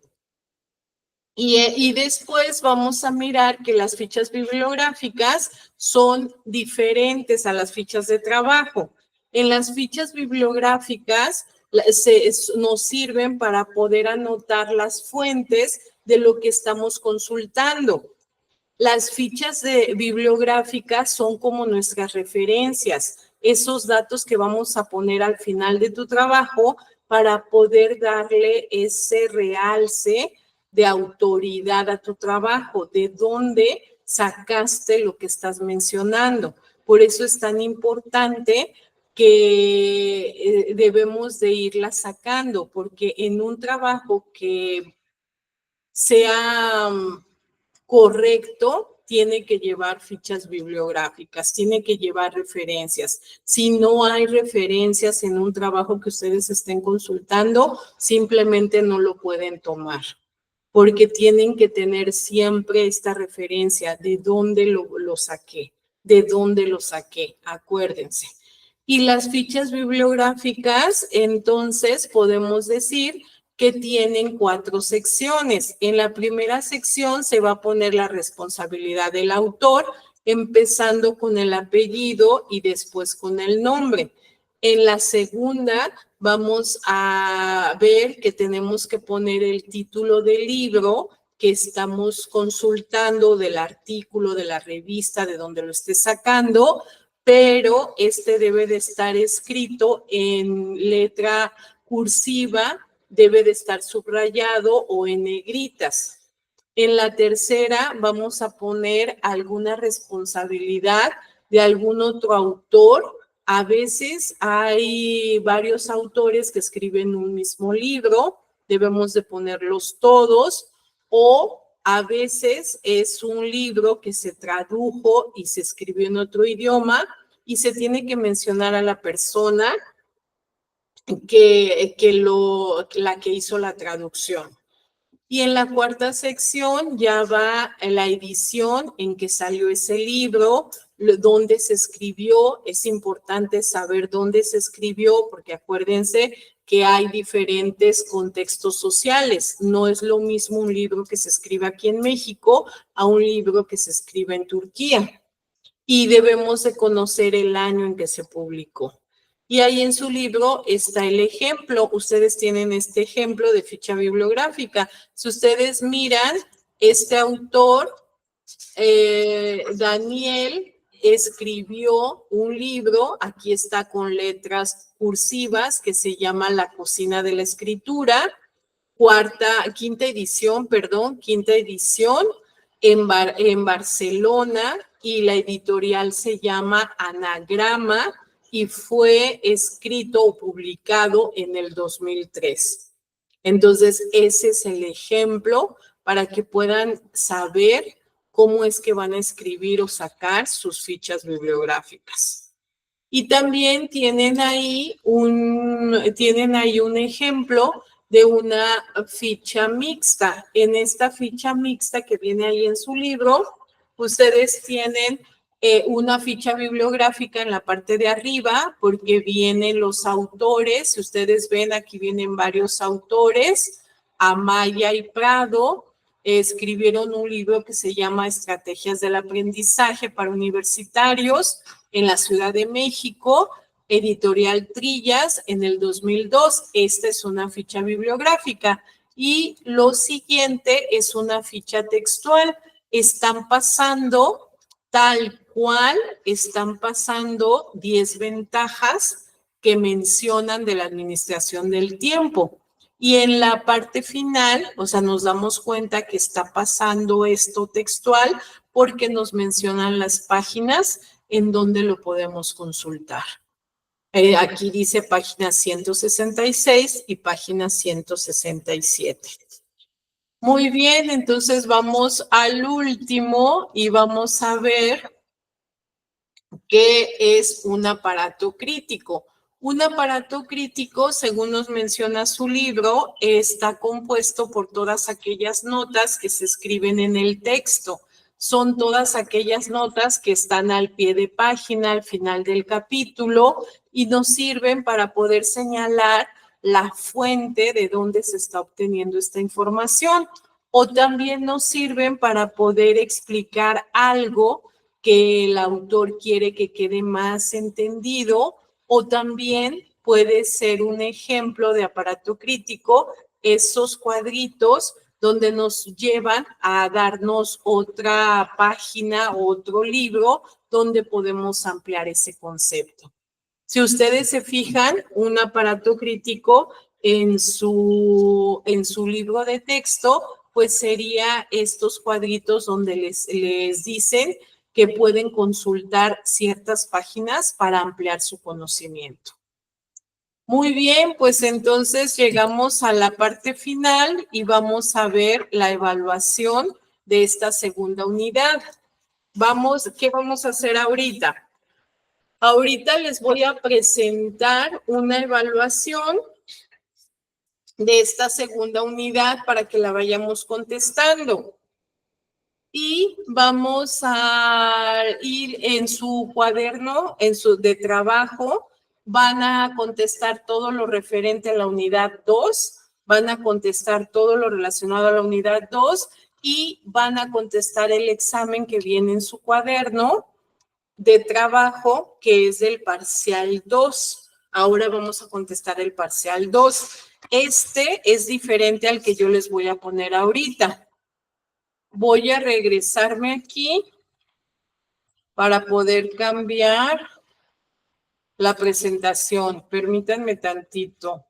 Y después vamos a mirar que las fichas bibliográficas son diferentes a las fichas de trabajo. En las fichas bibliográficas nos sirven para poder anotar las fuentes de lo que estamos consultando. Las fichas bibliográficas son como nuestras referencias, esos datos que vamos a poner al final de tu trabajo para poder darle ese realce de autoridad a tu trabajo, de dónde sacaste lo que estás mencionando. Por eso es tan importante que debemos de irla sacando, porque en un trabajo que sea correcto, tiene que llevar fichas bibliográficas, tiene que llevar referencias. Si no hay referencias en un trabajo que ustedes estén consultando, simplemente no lo pueden tomar, porque tienen que tener siempre esta referencia de dónde lo saqué, de dónde lo saqué, acuérdense. Y las fichas bibliográficas, entonces, podemos decir que tienen 4 secciones. En la primera sección se va a poner la responsabilidad del autor, empezando con el apellido y después con el nombre. En la segunda vamos a ver que tenemos que poner el título del libro que estamos consultando, del artículo, de la revista, de donde lo esté sacando, pero este debe de estar escrito en letra cursiva, debe de estar subrayado o en negritas. En la tercera vamos a poner alguna responsabilidad de algún otro autor. A veces hay varios autores que escriben un mismo libro, debemos de ponerlos todos, o a veces es un libro que se tradujo y se escribió en otro idioma y se tiene que mencionar a la persona la que hizo la traducción. Y en la cuarta sección ya va la edición en que salió ese libro, dónde se escribió. Es importante saber dónde se escribió, porque acuérdense que hay diferentes contextos sociales. No es lo mismo un libro que se escribe aquí en México a un libro que se escribe en Turquía. Y debemos de conocer el año en que se publicó. Y ahí en su libro está el ejemplo. Ustedes tienen este ejemplo de ficha bibliográfica. Si ustedes miran, este autor, Daniel, escribió un libro, aquí está con letras cursivas, que se llama La cocina de la escritura, quinta edición en Barcelona, y la editorial se llama Anagrama y fue escrito o publicado en el 2003. Entonces, ese es el ejemplo para que puedan saber cómo es que van a escribir o sacar sus fichas bibliográficas. Y también tienen ahí un ejemplo de una ficha mixta. En esta ficha mixta que viene ahí en su libro, ustedes tienen una ficha bibliográfica en la parte de arriba, porque vienen los autores. Si ustedes ven, aquí vienen varios autores. Amaya y Prado escribieron un libro que se llama Estrategias del Aprendizaje para Universitarios en la Ciudad de México, editorial Trillas, en el 2002. Esta es una ficha bibliográfica. Y lo siguiente es una ficha textual. Están pasando, tal cual, están pasando 10 ventajas que mencionan de la administración del tiempo. Y en la parte final, o sea, nos damos cuenta que está pasando esto textual porque nos mencionan las páginas en donde lo podemos consultar. Aquí dice página 166 y página 167. Muy bien, entonces vamos al último y vamos a ver qué es un aparato crítico. Un aparato crítico, según nos menciona su libro, está compuesto por todas aquellas notas que se escriben en el texto. Son todas aquellas notas que están al pie de página, al final del capítulo, y nos sirven para poder señalar la fuente de dónde se está obteniendo esta información. O también nos sirven para poder explicar algo que el autor quiere que quede más entendido, o también puede ser un ejemplo de aparato crítico, esos cuadritos donde nos llevan a darnos otra página, otro libro, donde podemos ampliar ese concepto. Si ustedes se fijan, un aparato crítico en su libro de texto, pues sería estos cuadritos donde les dicen que pueden consultar ciertas páginas para ampliar su conocimiento. Muy bien, pues entonces llegamos a la parte final y vamos a ver la evaluación de esta segunda unidad. ¿Qué vamos a hacer ahorita? Ahorita les voy a presentar una evaluación de esta segunda unidad para que la vayamos contestando. Y vamos a ir en su cuaderno, de trabajo, van a contestar todo lo referente a la unidad 2, van a contestar todo lo relacionado a la unidad 2 y van a contestar el examen que viene en su cuaderno de trabajo, que es del parcial 2. Ahora vamos a contestar el parcial 2. Este es diferente al que yo les voy a poner ahorita. Voy a regresarme aquí para poder cambiar la presentación. Permítanme tantito.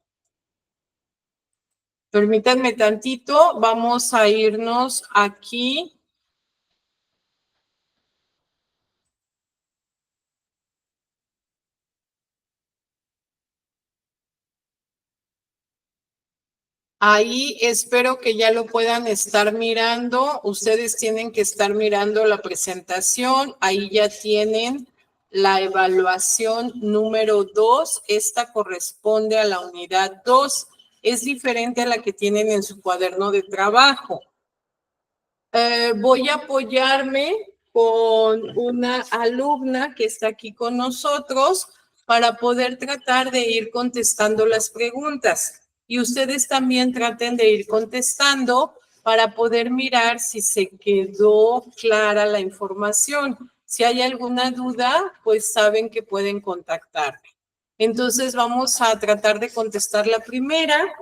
Vamos a irnos aquí. Ahí espero que ya lo puedan estar mirando. Ustedes tienen que estar mirando la presentación. Ahí ya tienen la evaluación número 2. Esta corresponde a la unidad 2. Es diferente a la que tienen en su cuaderno de trabajo. Voy a apoyarme con una alumna que está aquí con nosotros para poder tratar de ir contestando las preguntas. Y ustedes también traten de ir contestando para poder mirar si se quedó clara la información. Si hay alguna duda, pues saben que pueden contactarme. Entonces vamos a tratar de contestar la primera.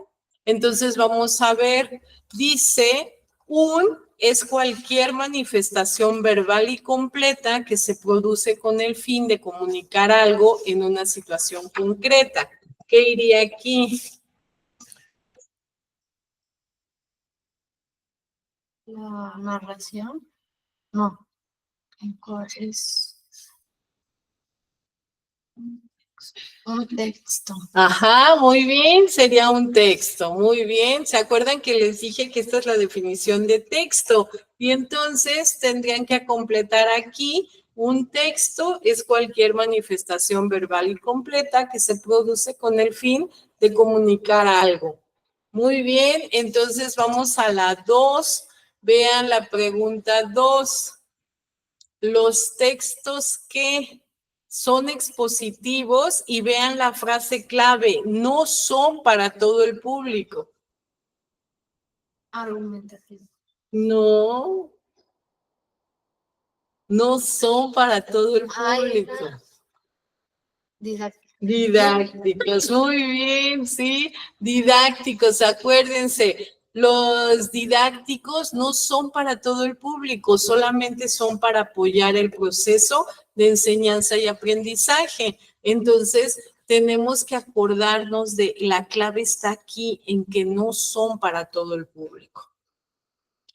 Entonces vamos a ver, dice, Un es cualquier manifestación verbal y completa que se produce con el fin de comunicar algo en una situación concreta. ¿Qué iría aquí? La narración. No. Es un texto. Ajá, muy bien, sería un texto, muy bien. ¿Se acuerdan que les dije que esta es la definición de texto? Y entonces tendrían que completar aquí, un texto es cualquier manifestación verbal y completa que se produce con el fin de comunicar algo. Muy bien, entonces vamos a la 2. Vean la pregunta 2. Los textos que son expositivos y vean la frase clave, no son para todo el público. Argumentación. No, no son para todo el público. Didácticos, muy bien, sí, didácticos, acuérdense, los didácticos no son para todo el público, solamente son para apoyar el proceso de enseñanza y aprendizaje. Entonces, tenemos que acordarnos de la clave está aquí en que no son para todo el público.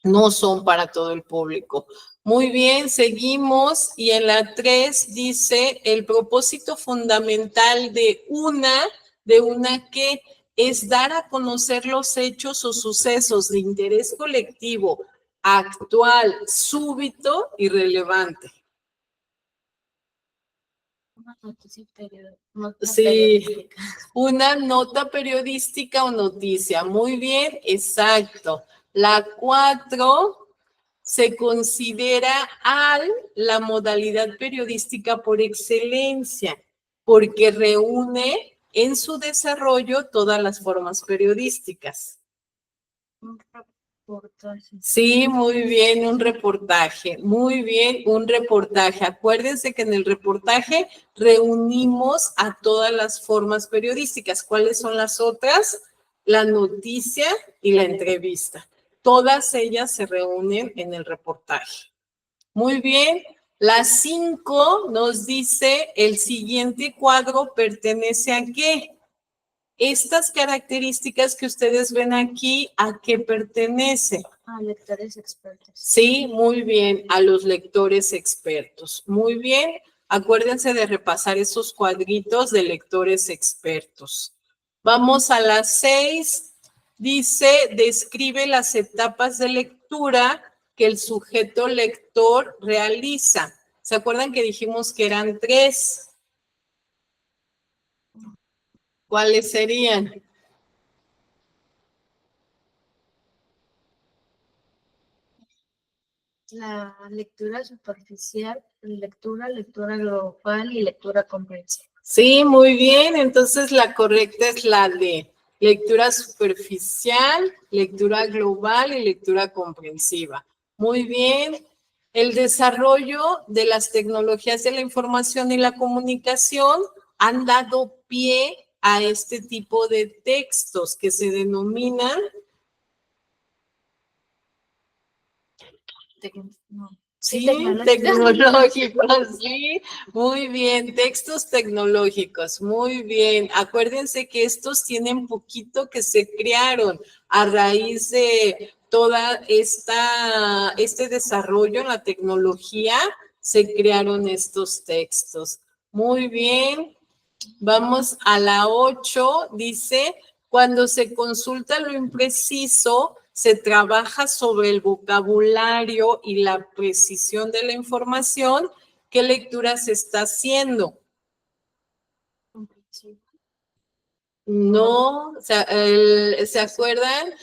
No son para todo el público. Muy bien, seguimos y en la 3 dice el propósito fundamental de una que es dar a conocer los hechos o sucesos de interés colectivo, actual, súbito y relevante. Una noticia Sí, una nota periodística o noticia. Muy bien, exacto. La 4 se considera la modalidad periodística por excelencia, porque reúne en su desarrollo todas las formas periodísticas. Un reportaje. Sí, muy bien, un reportaje. Muy bien, un reportaje. Acuérdense que en el reportaje reunimos a todas las formas periodísticas. ¿Cuáles son las otras? La noticia y la entrevista. Todas ellas se reúnen en el reportaje. Muy bien. La 5 nos dice, el siguiente cuadro pertenece a qué. Estas características que ustedes ven aquí, ¿a qué pertenece? A lectores expertos. Sí, muy bien, a los lectores expertos. Muy bien, acuérdense de repasar esos cuadritos de lectores expertos. Vamos a la 6. Dice, describe las etapas de lectura que el sujeto lector realiza. ¿Se acuerdan que dijimos que eran 3? ¿Cuáles serían? La lectura superficial, lectura global y lectura comprensiva. Sí, muy bien. Entonces la correcta es la de lectura superficial, lectura global y lectura comprensiva. Muy bien. El desarrollo de las tecnologías de la información y la comunicación han dado pie a este tipo de textos que se denominan Sí, tecnológicos, sí, muy bien, textos tecnológicos, muy bien. Acuérdense que estos tienen poquito que se crearon a raíz de toda este desarrollo en la tecnología, se crearon estos textos. Muy bien, vamos a la 8, dice, cuando se consulta lo impreciso, se trabaja sobre el vocabulario y la precisión de la información. ¿Qué lectura se está haciendo? No, o sea, ¿se acuerdan?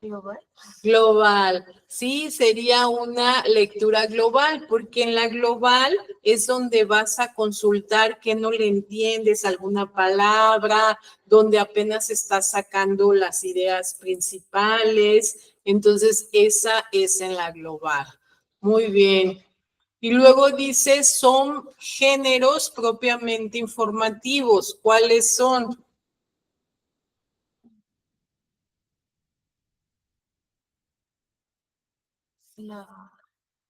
Global. Global. Sí, sería una lectura global, porque en la global es donde vas a consultar que no le entiendes alguna palabra, donde apenas estás sacando las ideas principales. Entonces, esa es en la global. Muy bien. Y luego dice, son géneros propiamente informativos. ¿Cuáles son?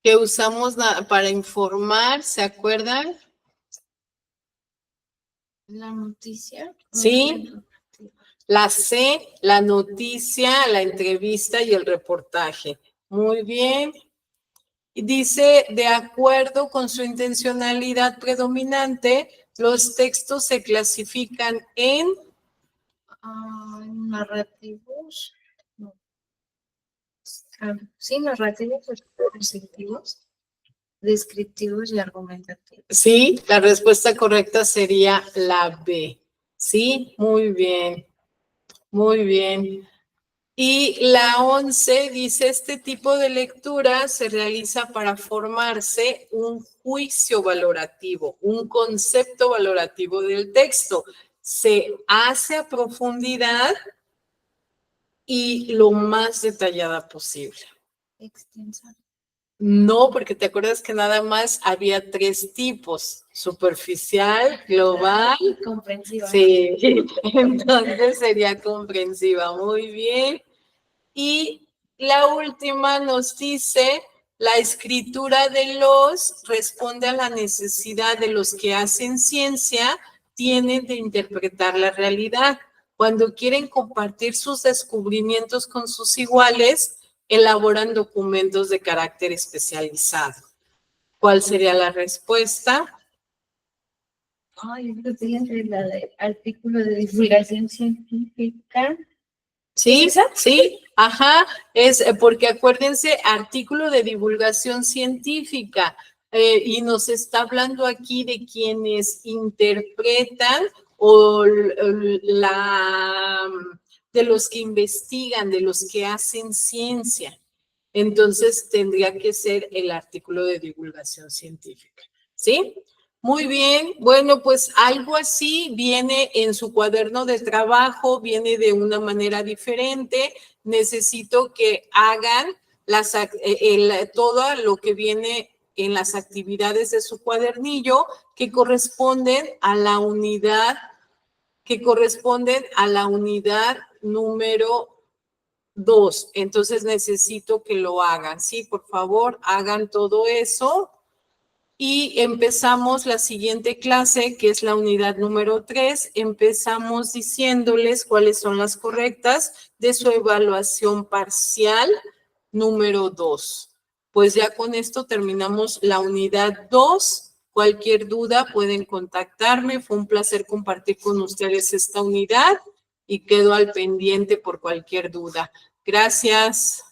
que usamos para informar, ¿se acuerdan? La noticia. Sí. La C, la noticia, la entrevista y el reportaje. Muy bien. Y dice, de acuerdo con su intencionalidad predominante, los textos se clasifican en Narrativos. No. Sí, narrativos, descriptivos y argumentativos. Sí, la respuesta correcta sería la B. Sí, muy bien. Muy bien. Y la 11 dice, este tipo de lectura se realiza para formarse un juicio valorativo, un concepto valorativo del texto. Se hace a profundidad y lo más detallada posible. Extensa. No, porque te acuerdas que nada más había 3 tipos, superficial, global. Comprensiva. Sí, entonces sería comprensiva. Muy bien. Y la última nos dice, la escritura de los responde a la necesidad de los que hacen ciencia, tienen de interpretar la realidad. Cuando quieren compartir sus descubrimientos con sus iguales, elaboran documentos de carácter especializado. ¿Cuál sería la respuesta? Ay, yo creo que es la de artículo de divulgación científica. Sí, ¿Es esa? sí, ajá, es porque acuérdense, artículo de divulgación científica, y nos está hablando aquí de quienes interpretan o de los que investigan, de los que hacen ciencia. Entonces tendría que ser el artículo de divulgación científica, ¿sí? Muy bien, bueno, pues algo así viene en su cuaderno de trabajo, viene de una manera diferente. Necesito que hagan todo lo que viene en las actividades de su cuadernillo que corresponden a la unidad, número 2. Entonces necesito que lo hagan, ¿sí? Por favor, hagan todo eso. Y empezamos la siguiente clase, que es la unidad número 3. Empezamos diciéndoles cuáles son las correctas de su evaluación parcial número 2. Pues ya con esto terminamos la unidad 2. Cualquier duda pueden contactarme. Fue un placer compartir con ustedes esta unidad y quedo al pendiente por cualquier duda. Gracias.